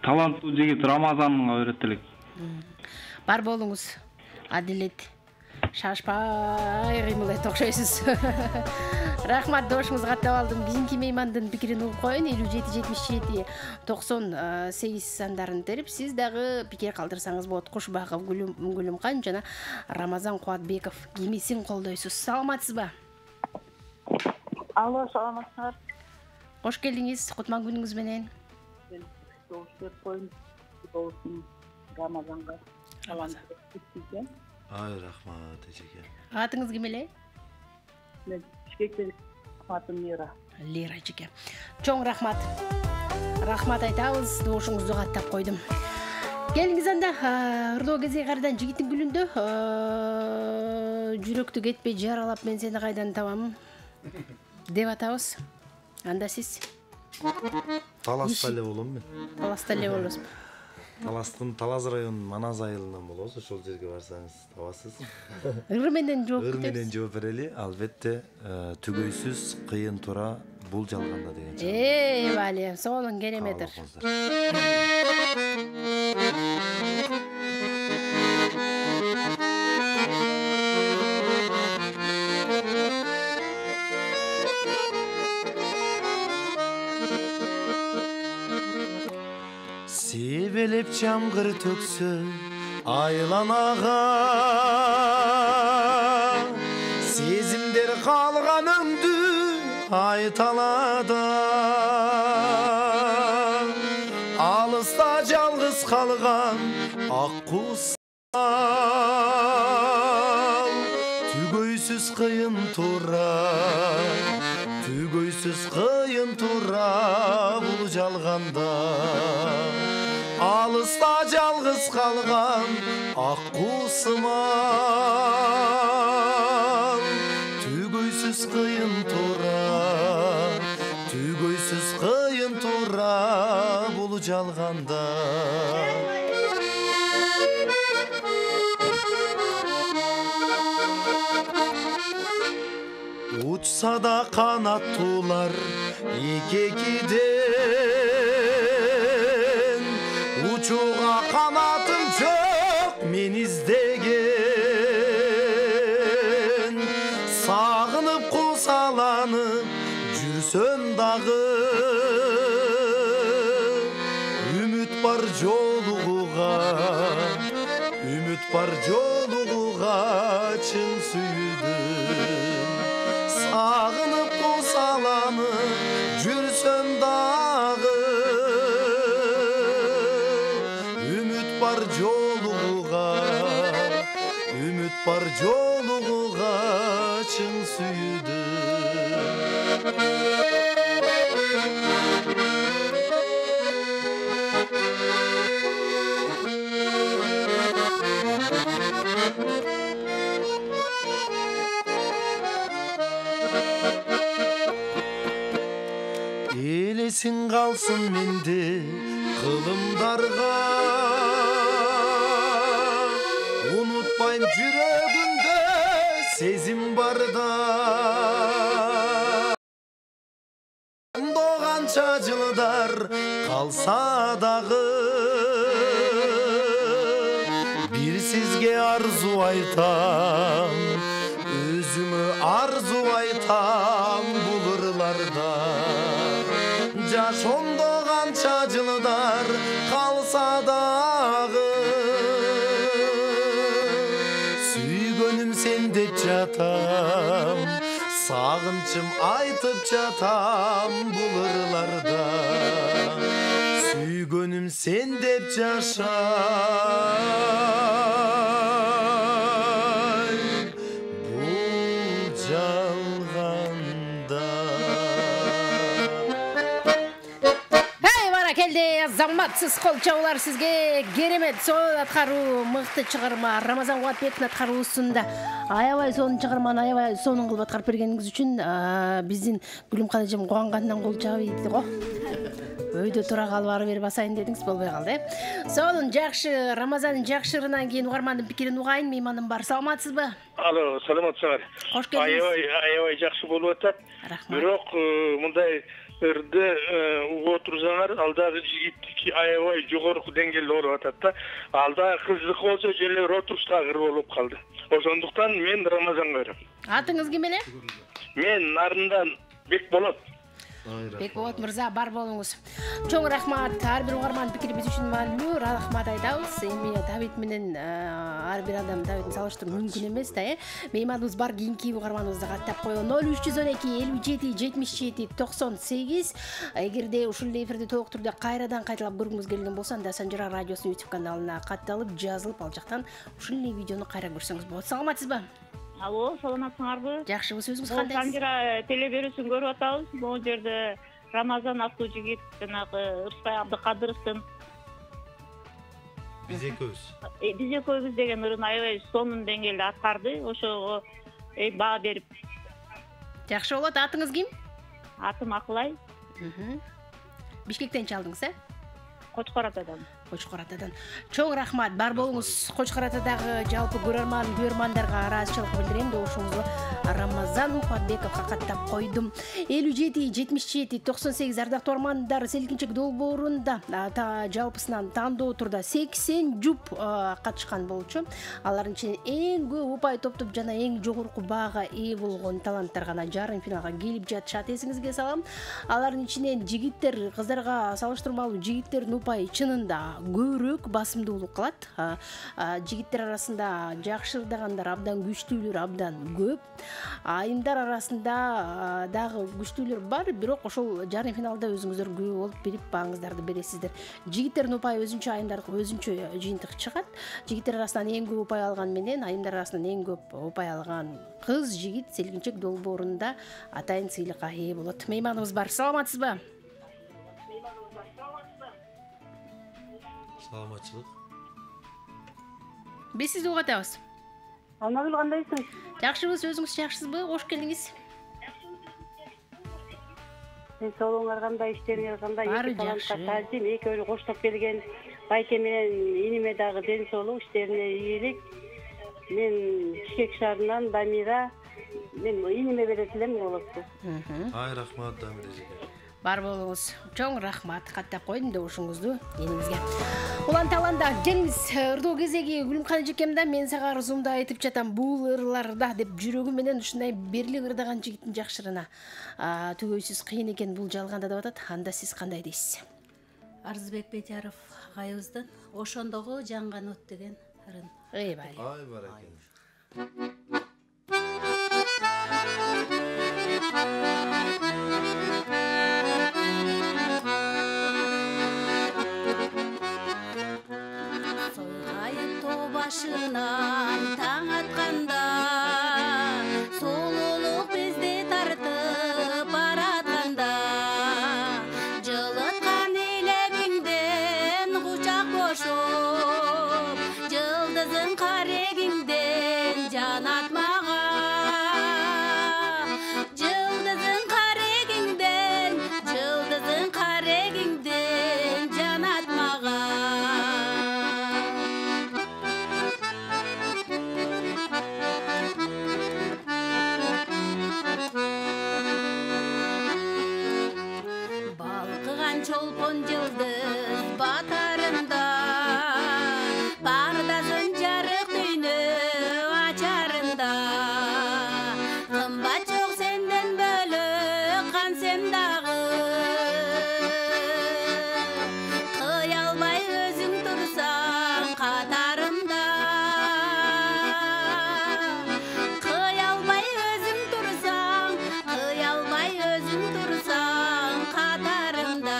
Таланттуу жигит Рамазанга берет элек. Бар болуңуз. Адилет. Шашпай кыймылдайт окшойсуз. Рахмат, дошуңузга каттап алдым. Кийинки меймандын пикирин угуп коеюн. 57-77-98 сандарын терип, сиз дагы пикир калтырсаңыз болот. Кушбаков Гүлүмкан жана Рамазан Кубатбеков кимисин колдойсуз? Саламатсызбы? Алло, саламатсыздар. Кош келдиңиз. Кутман күнүңүз менен. Рамазанга. Ай, рахмат, эжеке. Атыңыз ким эле? Мен Бишкектен атым Лера. Лера эжеке. Чоң рахмат. Рахмат айтабыз, дошуңузду каттап койдум. Келиңиз анда, ырдоо кезеги кайрадан жигиттин күлүндө. Жүрөктү кетпей жаралап, мен сени кайдан табам деп атабыз. Анда сиз Таласта эле болом мен. Таласта эле болосузбу? Таластын Талас районунун Манас айылынан болосуз, ошол жерге барсаңыз табасыз. Ыр менен жооп беребиз. Ыр менен жооп берели, албетте, түгөйсүз, кыйын тура, бул жалганда деген чыгат. Бале, сонун кереметир. Себелеп жамгыр төксө айланага, сезимдер калган өңдү айталада, алыста жалгыз калган ак куз түгөйсүз кыйын тура, түгөйсүз кыйын тура бул жалганда, алыста жалгыз калган ак кусман, түгөйсүз кыйын тура, түгөйсүз кыйын тура бул жалганда. Учса да канаттуулар эки-экиден, учууга канатым жок мен издеген, сагынып кусаланып жүрсөм дагы, үмүт бар жолугуга, үмүт бар жолугуга чын сүйдүм, сагынып кусаланып жүрсөм дагы, үмүт бар жолугуга, үмүт бар жолугуга чын сүйдүм. Элесин калсын менде кылымдарга, унутпайм жүрөгүмдө сезим барда, канча жылдар калса дагы, бир сизге арзу айтам, өзүмө арзу айтам бул ырларда, жашоомдо канча жылдар калса дагы, сүйгөнүм сен деп жатам, сагынчым айтып жатам бул ырларда, сүйгөнүм сен деп жашай бул жалганда. Келди, заматсыз кол чабуулар сизге. Керемет сонун аткаруу, мыкты чыгарма. Рамазан Кубатбековдун аткаруусунда аябай сонун чыгарманы аябай сонун кылып аткарып бергениңиз үчүн биздин Гүлүмкан эжем кубанганынан кол чабып ийди го. Өйдө тура калып ары бери басайын дедиңиз, болбой калды. Сонун жакшы, Рамазандын жакшырынан кийин угармандын пикирин угайын. Мейманым бар. Саламатсызбы? Алло, саламатсыздар. Кош келдиңиз. Аябай жакшы болуп атат. Бирок мындай ырды угуп турсаңар, алдагы жигиттики аябай жогорку деңгээлде болуп атат да. Алдагы кыздыкы болсо желе ротурста ыр болуп калды. Ошондуктан мен Рамазанга берем. Атыңыз ким эле? Мен Нарындан Бекболот. Бекболот мырза, бар болуңуз. Чоң рахмат. Ар бир угармандын пикири биз үчүн маанилүү. Рахмат айтабыз. Эми Давид менен ар бир адам Давидти салыштыруу мүмкүн эмес да, Мейманыбыз бар, кийинки угарманыбызды каттап коелу. 0312 57 77 98. Эгерде ушул эфирди толук түрдө кайрадан кайталап көргүңүз келген болсо, анда Санжара радиосунун YouTube каналына катталып, жазылып, ал жактан ушул видеону кайра көрсөңүз болот. Саламатсызбы? Алло, саламатсыңарбы? Жакшыбыз, өзүңүз кандай? Санжара телеберүүсүн көрүп атабыз. Бул жерде Рамазан аттуу жигит жанагы Ырысбай Абдыкадыровдун биз экөөбүз деген ырын аябай сонун деңгээлде аткарды. Ошого баа берип. Жакшы болот. Атыңыз ким? Атым Акылай. Бишкектен чалдыңыз, Кочкор Атадан. Чоң рахмат, бар болуңуз. Кочкор Атадагы жалпы көрөрмандарга ыраазычылык билдирем. Добушуңузду Рамазан Мухамбековго каттап койдум. 57 77 98 ардактуу угармандар, Селкинчек долбоорунда жалпысынан тандоо турда 80 жуп катышкан болчу. Алардын ичинен эң көп упай топтоп жана эң жогорку баага ээ болгон таланттар гана жарым финалга келип жатышат. Эсиңизге салам. Алардын ичинен жигиттер, кыздарга салыштырмалуу жигиттердин упайы чынында көбүрөөк басымдуулук кылат. Жигиттер арасында жакшы ырдагандар абдан күчтүүлөр абдан көп. Айымдар арасында дагы күчтүүлөр бар, бирок ошол жарым финалда өзүңүздөр күбө болуп бирип бааңыздарды бересиздер. Жигиттердин упайы өзүнчө, айымдардыкы өзүнчө жыйынтык чыгат. Жигиттер арасынан эң көп упай алган менен айымдар арасынан эң көп упай алган кыз жигит Селкинчек долбоорунда атайын сыйлыкка ээ болот. Мейманыбыз бар. Саламатсызбы? Саламатчылык. Биз сизди угатабыз. Алмагүл, кандайсың? Жакшыбыз, өзүңүз жакшысызбы? Кош келдиңиз. Мен соолуңар кандай, иштериңер кандай? Баары жакшы. Таазим, экөөлү коштоп келген байке менен иниме дагы ден соолук, иштерине ийгилик. Мен Бишкек шаарынан Дамира, мен иниме берет элем болосу. Ай, рахмат Дамира эже. Бар болуңуз. Чоң рахмат, каттап койдум добушуңузду элиңизге. Улан таланда келиңиз, ырдоо кезеги Гүлүмкан эжекемда мен сага арзуумда айтып жатам. Бул ырларда деп жүрөгүм менен ушундай берлик ырдаган жигиттин жакшырына түгөйсүз кыйын экен бул жалганда деп атат. Анда сиз кандай дейсиз? Арзыбек Бетяров агайыбыздын Ошондогу жанган от деген ырын. Эйбай. Ай, бар экен. Башынан таң атканда солулук бизди тартып баратканда жылыткан элегиңден кучак бошоп жылдызың карегиңден жан атмага жылдызың карегиңден жан атмага чолпон жылдыз батарында бардазын жарык дүйнө ачарында кымбат жок сенден бөлөк кансем дагы кый албай өзүң турсаң катарымда кый албай өзүң турсаң катарымда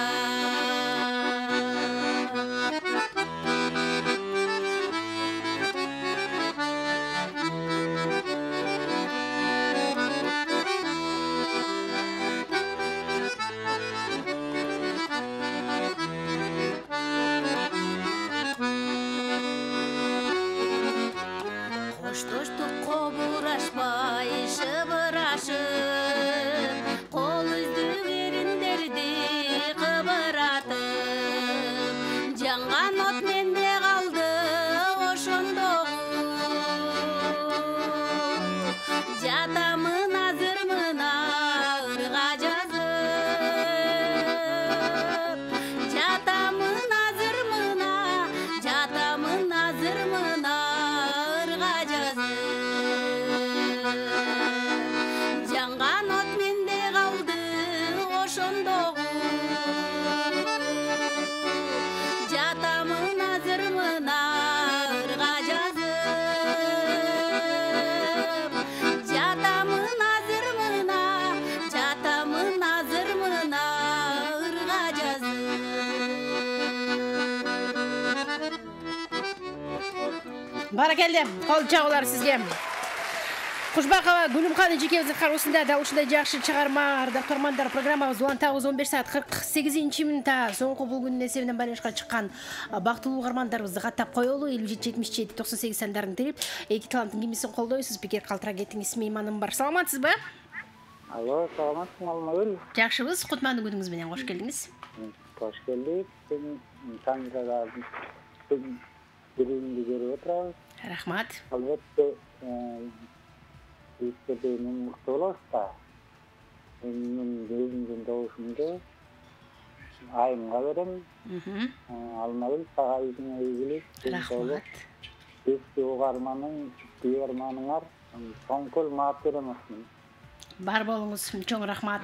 Баракелде, кол чагылар сизге. Кушбакова Гүлүмкан эжекебиздин кароосунда дал ушундай жакшы чыгарма редактормандар программабыз улантабыз 15 саат 48 минутта соңку бул күндүн эсебинен байланышка чыккан бактылуу угармандарыбызды каттап коелу 57 77 98 сандарын терип эки таланттын кимисин колдойсуз пикир калтыра кетиңиз мейманым бар. Саламатсызбы? Алло, саламатсызбы Алмагүл? Жакшыбыз, кутмандуу күнүңүз менен кош келдиңиз. Кош келдик. Сени таңдадым. Бүгүнкү көрүп отурабыз. Рахмат. Албетте, Истеден мыкты болобуз да. Мен өзүмдүн добушумду айымга берем. Алмагүл сага үйүңө ийгилик. Рахмат. Эски угарманыңар соңкөл маап берем. Бар болуңуз, чоң рахмат.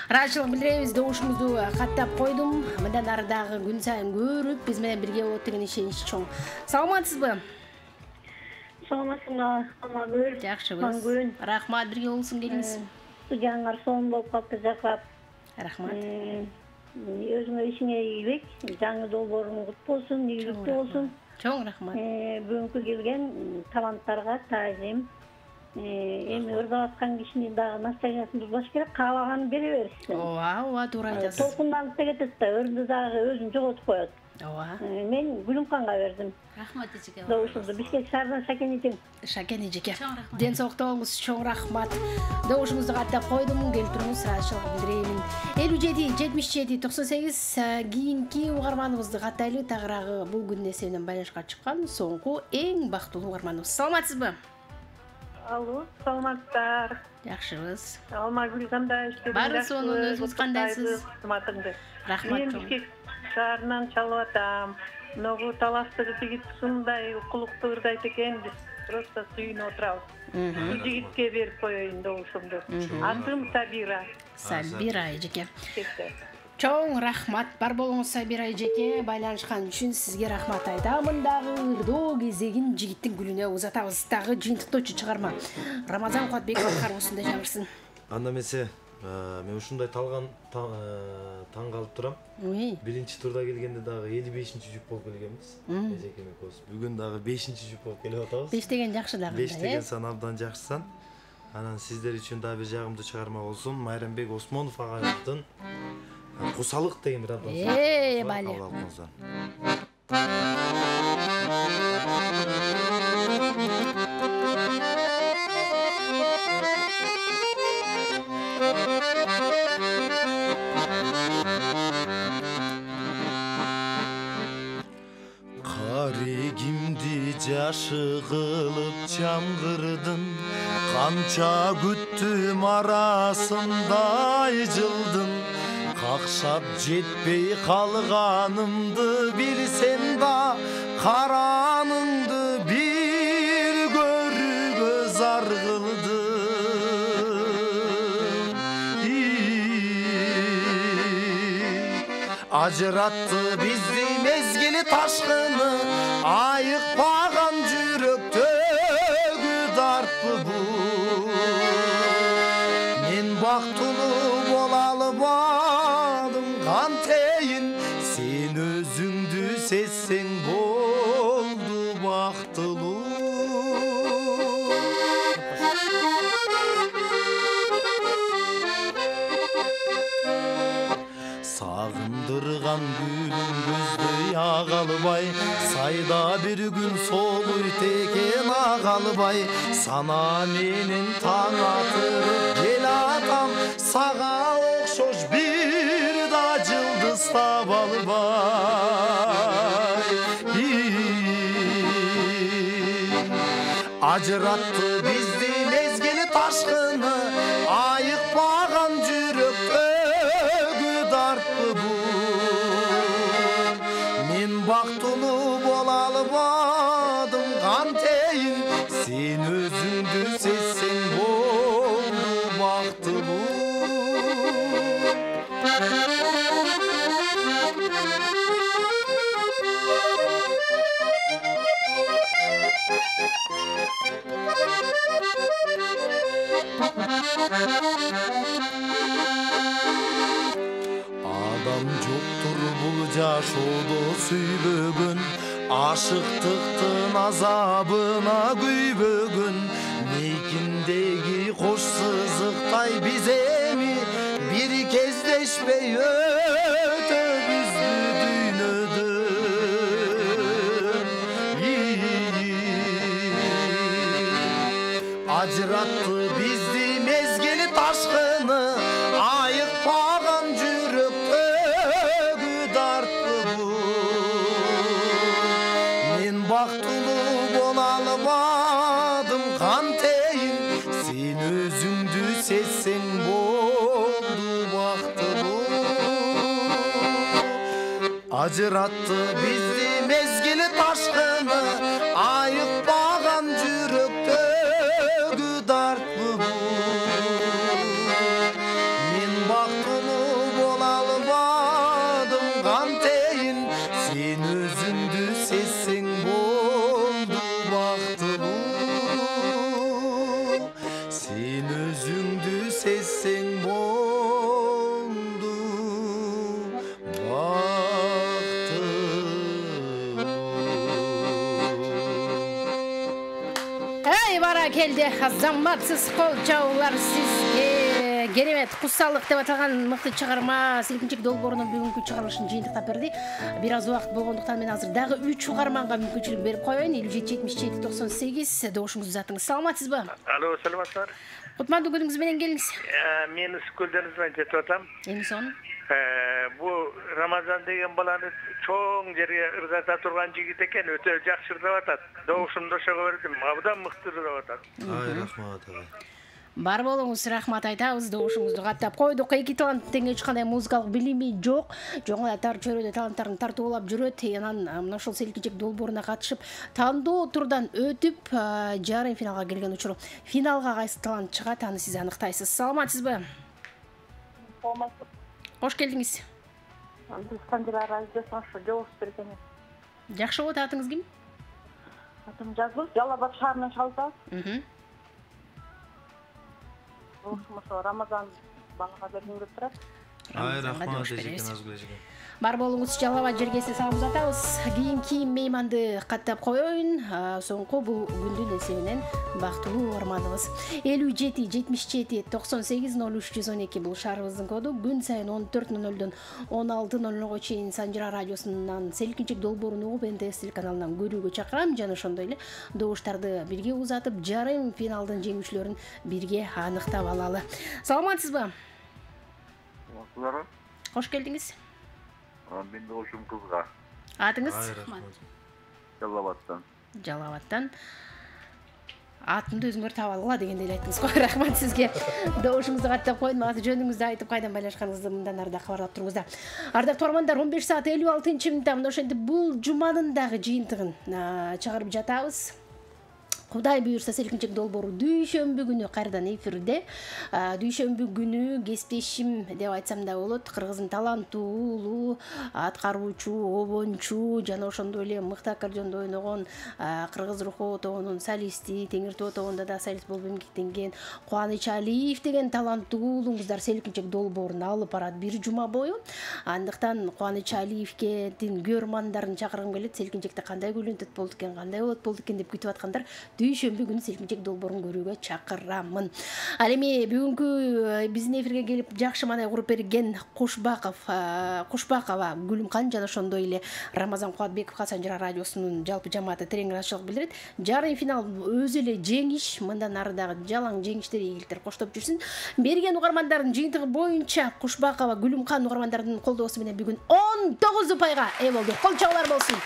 Ыраазычылык билдиребиз, добушубузду каттап койдум. Мындан ары дагы күн сайын көрүп, биз менен бирге болот деген ишенич чоң. Саламатсызбы? Саламатсызбы, Алмагүл? Жакшыбыз. Рахмат, бирге болсун келиңиз. Студияңар сонун болуп калыптыр, жакап. Рахмат. Өзүңө ишиңе ийгилик, жаңы долбооруң кут болсун, ийгиликтүү болсун. Чоң рахмат. Бүгүнкү келген таланттарга таазим. Эми өрдүп аткан кишинин дагы настроениясын бузбаш керек, каалаганын бере берсин. Ооба, туура айтасыз. Толкунданып да кетет да, өрдү дагы өзүн жоготуп коет. Ооба. Мен Гүлүмканга бердим. Рахмат эжеке. Добушубузду Бишкек шаарынан Шакен эжең. Шакен эжеке. Ден соолукта болуңуз, чоң рахмат. Добушубузду каттап койдум, келип туруңуз, ыраазычылык билдирейин. 57 77 98 кийинки угарманыбызды каттайлы, тагыраагы бул күндүн эсебинен байланышка чыккан соңку эң бактылуу угарманыбыз. Саламатсызбы? Алло, саламатсыздар. Жакшыбыз. Алмагүл кандай иштебиз? Баары сонун, өзүңүз кандайсыз? Рахмат. Мен Бишкек шаарынан чалып атам. Могу таластыгы жигит ушундай укулуктуу ырдайт экен, биз просто сүйүнүп отурабыз. Бул жигитке берип коеюн добушумду. Атым Сабира. Сабира эжеке. Чоң рахмат, бар болуңуз Сабира эжеке, байланышкан үчүн сизге рахмат айтамын. Дагы ырдоо кезегин жигиттин гүлүнө узатабыз. Дагы жыйынтыктоочу чыгарма Рамазан Куатбековдун кароосунда жабырсын. Анда эмесе, мен ушундай таң калып турам. Биринчи турда келгенде дагы 55-чи жүп болуп келгенбиз. Эжекеме кос. Бүгүн дагы 5-чи жүп болуп келип атабыз. 5 деген жакшы дагы. 5 деген сан абдан жакшы сан. Анан сиздер үчүн дагы бир жагымдуу чыгарма болсун. Майрамбек Осмонов агайыбыздын Кусалык деген бир абдан. Бале. Карегимди жашы кылып чамгырдым, канча күттүм арасында жылдым. Какшап жетпей калганымды билсем да, караныңды бир көрүүгө зар кылдым. Ажыратты бизди мезгили ташкыны, айыкпаган жүрөктөгү дарпы бул. Мен бактылуу бола албадым кантейин, сен өзүңдү сезсең болду бактылуу. Сагындырган күнүм көздөй агалбай, сайда бир күн солуйт экен агалбай. Сана менен таң атырып келатам, сага окшош бир да жылдыз таба албай. Ажыратты бизди мезгили ташкыны, айыкпаган жүрөктөгү дарпы бул. Мен бактылуу бола албадым кантейин, сен өзүңдү сезсең болду бактылуу. Адам жоктур бул жашоодо сүйлөгөн, Aşıqtıqdın azabına güybөгün Meykindegi qoş sızıqtay bizemi Bir kezdeşpey ötöbüzdü düynödün Acırattı bizdi mezgili taşkını Ayıqpağan jüröktö güdartlı bu Men baktulu bolalmadım kanteyin Sen özüңdü sezsең boldu baktulu Acırattı bizdi mezgili taşkını Ayıqpağan jüröktö güdartlı bu Men baktulu bolalmadım kanteyin Sen özüңdü sezsең boldu baktulu Sen özüңdü sezsең boldu Ey бара келди азаматсыз кол чабуулар сизге керемет куссалык деп аталган мыкты чыгарма Селкинчек долбоорунун бүгүнкү чыгарылышын жыйынтыктап берди. Бир аз убакыт болгондуктан мен азыр дагы 3 угарманга мүмкүнчүлүк берип коеюн. 57-77-98 добушуңузду атыңыз. Саламатсызбы? Алло, саламатсыздар. Кутмандуу күнүңүз менен келиңиз. Мен көздөрүңүз менен жетип атам. Эми сон? Бу Рамазан деген баланы чоң жерге ыргата турган жигит экен, өтө жакшы ырдап атат. Добушумду ошого бердим. Абдан мыкты ырдап атат. Ай, рахмат. Бар болуңуз, рахмат айтабыз. Добушуңузду каттап койдук. Эки таланттын эч кандай музыкалык билими жок. Жоңой тар чөрөдө таланттарын тартуулап жүрөт. Анан мына ошол Селкинчек долбооруна катышып, тандоо турдан өтүп, жарым финалга келген учуру. Финалга кайсы талант чыгат, аны сиз аныктайсыз. Саламатсызбы? Саламатсыз. Кош келдиңиз. Биз Санжира радиосуна жооп берген. Жакшы болот, атыңыз ким? Атым Жазгүл, Жалал Абад шаарынан чалса. Ошо Рамазан балага берген деп турат. Ай, рахмат эжекен, Назгүл эжекен. Бар болуңуз, Жалал Абад жергесине салам uzatабыз. Кийинки мейманды каттап коеюн. Соңку бул күндүн эсебинен бактылуу угарманыбыз 57-77-98-0312 бул шаарыбыздын коду. Күн сайын 14:00-дон 16:00-га чейин Санжира радиосунан Селкинчек долбоорун угуп НТС телеканалынан көрүүгө чакырам. Жана ошондой эле добуштарды бирге узатып, жарым финалдын жеңүүчүлөрүн бирге аныктап алалы. Саламатсызбы? Саламатсыздарбы? Кош келдиңиз. Мен добушум кызга. Атыңыз? Жалал Абадтан. Атымды өзүңөр таап алгыла дегендей айттыңыз го. Рахмат сизге. Добушуңузду каттап коюн, мага жөнүңүздү айтып, кайдан байлашканыңызды мындан ары да кабарлап туруңуздар. Ардактуу угармандар, 15:56 мына ошентип бул жуманын дагы жыйынтыгын чыгарып жатабыз. Кудай буйрса Селкинчек долбоору дүйшөмбү күнү кайрадан эфирде. Дүйшөмбү күнү кесиптешим деп айтсам да болот. Кыргыздын таланттуу, аткаруучу, обончу жана ошондой эле мыкты аккордеондо ойногон Кыргыз руху тобунун солисти, Теңиртөө тобунда да солист болуп эмгектенген Кубаныч Алиев деген таланттуу уулуңуздар Селкинчек долбоорун алып барат бир жума бою. Андыктан Кубаныч Алиевке көрмандарын чакыргым келет. Селкинчекте кандай күлүнтөт болду экен, кандай болот экен деп күтүп аткандар дүйшөмбү күнү Селкинчек долбоорун көрүүгө чакырамын. Ал эми бүгүнкү биздин эфирге келип жакшы маанай куруп берген Кушбакова Гүлүмкан жана ошондой эле Рамазан Кубатбековго Санжира радиосунун жалпы жамааты терең ыраазычылык билдирет. Жарым финал өзү эле жеңиш, мындан ары дагы жалаң жеңиштер ийгиликтер коштоп жүрсүн. Берген угармандардын жыйынтыгы боюнча Кушбакова Гүлүмкан угармандардын колдоосу менен бүгүн 19 упайга ээ болду. Кол чабуулар болсун.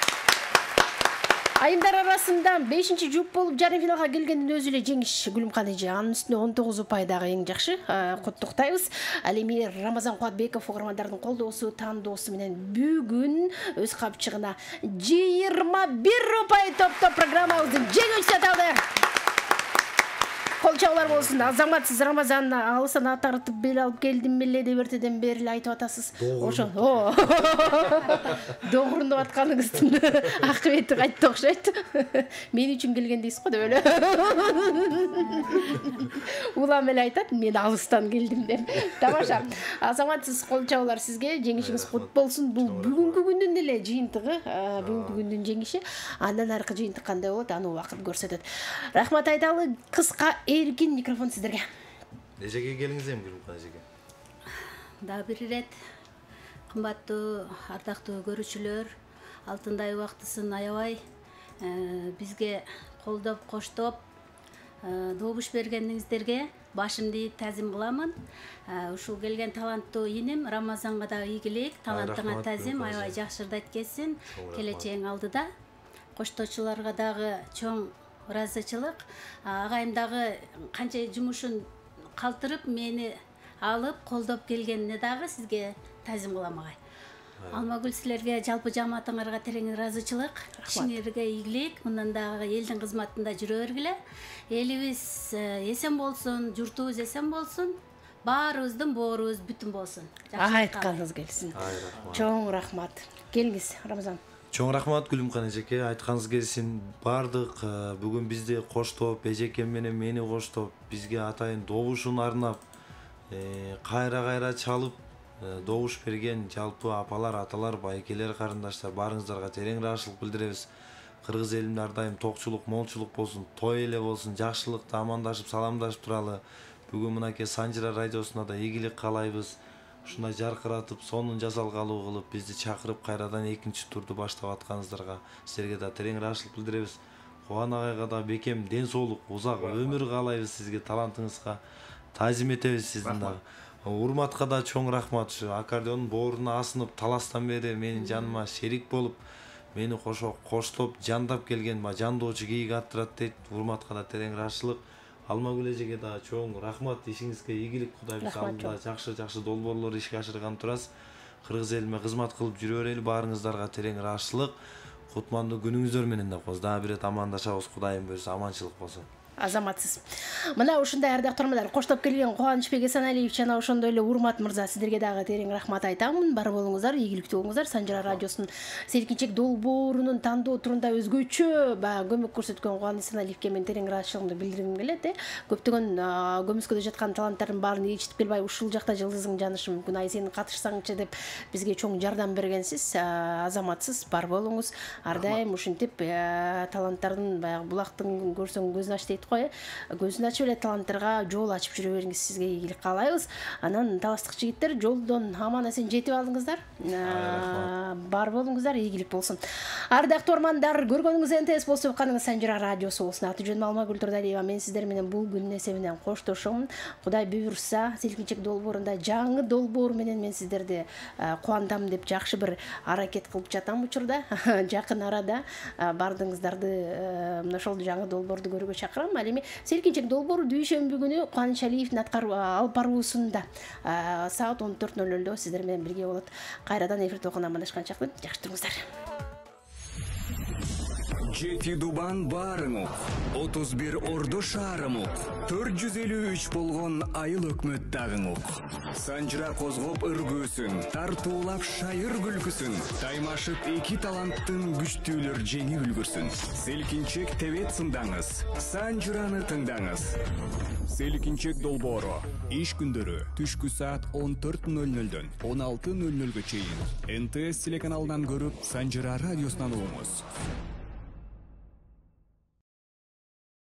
Айымдар арасында 5-чи жуп болуп жарым финалга келгендин өзү эле жеңиш Гүлүмкан эже. Анын үстүнө 19 упай дагы эң жакшы. Куттуктайбыз. Ал эми Рамазан Кубатбеков угармандардын колдоосу, тандоосу менен бүгүн өз капчыгына 21 упай топтоп программабыздын жеңүүчүсү аталды. Кол чабуулар болсун. Азамат, сиз Рамазан алыстан ат тартып бел алып келдим беле деп эртеден бери эле айтып атасыз. Ошо. Догурундап атканыңыздын акыбети кайтты окшойт. Мен үчүн келген дейсиз го деп эле. Улам эле айтат, мен алыстан келдим деп. Тамаша. Азамат, сиз кол чабуулар сизге, жеңишиңиз кут болсун. Бул бүгүнкү күндүн эле жыйынтыгы, бүгүнкү күндүн жеңиши. Андан аркы жыйынтык кандай болот, аны убакыт көрсөтөт. Рахмат айталы, кыска эркин микрофон сиздерге. Эжеге келиңиз эми Гүлүмкан эжеге. Да бир ирет кымбаттуу, ардактуу көрүүчүлөр, алтындай убактысын аябай бизге колдоп, коштоп, добуш бергениңиздерге башымды ийип тазим кыламын. Ушул келген таланттуу иним Рамазанга да ийгилик, талантыңа тазим, аябай жакшы ырдайт кетсин, келечегиң алдыда. Коштоочуларга дагы чоң ыраазычылык. Агайым дагы канча жумушун калтырып, мени алып, колдоп келгенине дагы сизге тазим кылам агай. Алмагүл, силерге жалпы жамаатыңарга терең ыраазычылык, ишиңерге ийгилик, мындан дагы элдин кызматында жүрө бергиле. Элибиз эсен болсун, журтубуз эсен болсун, баарыбыздын боорубуз бүтүн болсун. Айтканыңыз келсин. Чоң рахмат. Келиңиз, Рамазан. Чоң рахмат Гүлүмкан эжеке, айтканыңыз келсин. Бардык бүгүн бизди коштоп, эжекем менен мени коштоп, бизге атайын добушун арнап, кайра чалып добуш берген жалпы апалар, аталар, байкелер, карындаштар баарыңыздарга терең ыраазычылык билдиребиз. Кыргыз элинде ар дайым токчулук, молчулук болсун, той эле болсун, жакшылыкта амандашып, саламдашып туралы. Бүгүн мынакей Санжыра радиосуна да ийгилик каалайбыз. Ушундай жаркыратып, сонун жасалгалуу кылып бизди чакырып кайрадан экинчи турду баштап атканыңыздарга силерге да терең ыраазычылык билдиребиз. Кубан агайга да бекем ден соолук, узак өмүр каалайбыз сизге, талантыңызга тазим этебиз сиздин дагы. Урматка да чоң рахмат. Аккордеондун бооруна асынып, таластан бери менин жаныма шерик болуп, мени коштоп, жандап келген жандоочу кийик аттырат дейт. Урматка да терең ыраазычылык. Алмагүл эжеге да чоң рахмат, ишиңизге ийгилик, Кудай буйрса алдыда жакшы долбоорлор ишке ашырган турасыз. Кыргыз элиме кызмат кылып жүрө берели, баарыңыздарга терең ыраазычылык. Кутмандуу күнүңүздөр менен да коз. Дагы бир рет амандашабыз, Кудайым буйрса аманчылык болсун. Азаматсыз. Мына ушундай ардактуу коштоп келген Кубанычбек Эсеналиев жана ошондой эле Урмат мырза, сиздерге дагы терең рахмат айтамын. Бар болуңуздар, ийгиликтүү болуңуздар. Санжыра радиосунун Селкинчек долбоорунун тандоо турунда өзгөчө көмөк көрсөткөн Кубан Эсеналиевке мен терең ыраазычылыгымды билдиргим келет. Көптөгөн көмүскөдө жаткан таланттардын баарын ээрчитип келбай, ушул жакта жылдызың жанышы мүмкүн, ай сен катышсаңчы деп бизге чоң жардам бергенсиз. Азаматсыз, бар болуңуз. Ар дайым ушинтип таланттардын баягы булактын көрсөң көзүн ач дейт го, көзүн ачып эле таланттарга жол ачып жүрө бериңиз, сизге ийгилик каалайбыз. Анан таластык жигиттер, жолдон аман эсен жетип алыңыздар. Бар болуңуздар, ийгилик болсун. Ардактуу ормандар, көргөнүңүз НТС болсо, каныңыз Санжыра радиосу болсун. Аты жөнүм Алмагүл Турдалиева. Мен сиздер менен бул күнүн эсебинен коштошомун. Кудай буйрса, Селкинчек долбоорунда жаңы долбоор менен мен сиздерди кубандам деп жакшы бир аракет кылып жатам учурда. Жакын арада бардыңыздарды ошол жаңы долбоорду көрүүгө чакырам. Ал эми Селкинчек долбоору дүйшөмбү күнү Кубаныч Алиевдин алып баруусунда саат 14:00 сиздер менен бирге болот. Кайрадан эфирде окуна амандашканча жакшы туруңуздар. Жети Дубан барыңук, 31 Ордо шаарымук, 453 болгон айыл өкмөт дагыңук. Санжыра козгоп ыргөөсүн, тартуулап шайыр күлкүсүн, таймашып эки таланттын күчтүүлөр жеңи үлгүрсүн. Селкинчек тебет сындаңыз, Санжыраны тыңдаңыз. Селкинчек долбоору иш күндөрү түшкү саат 14:00дөн 16:00га чейин НТС телеканалынан көрүп, Санжыра радиосунан угуңуз.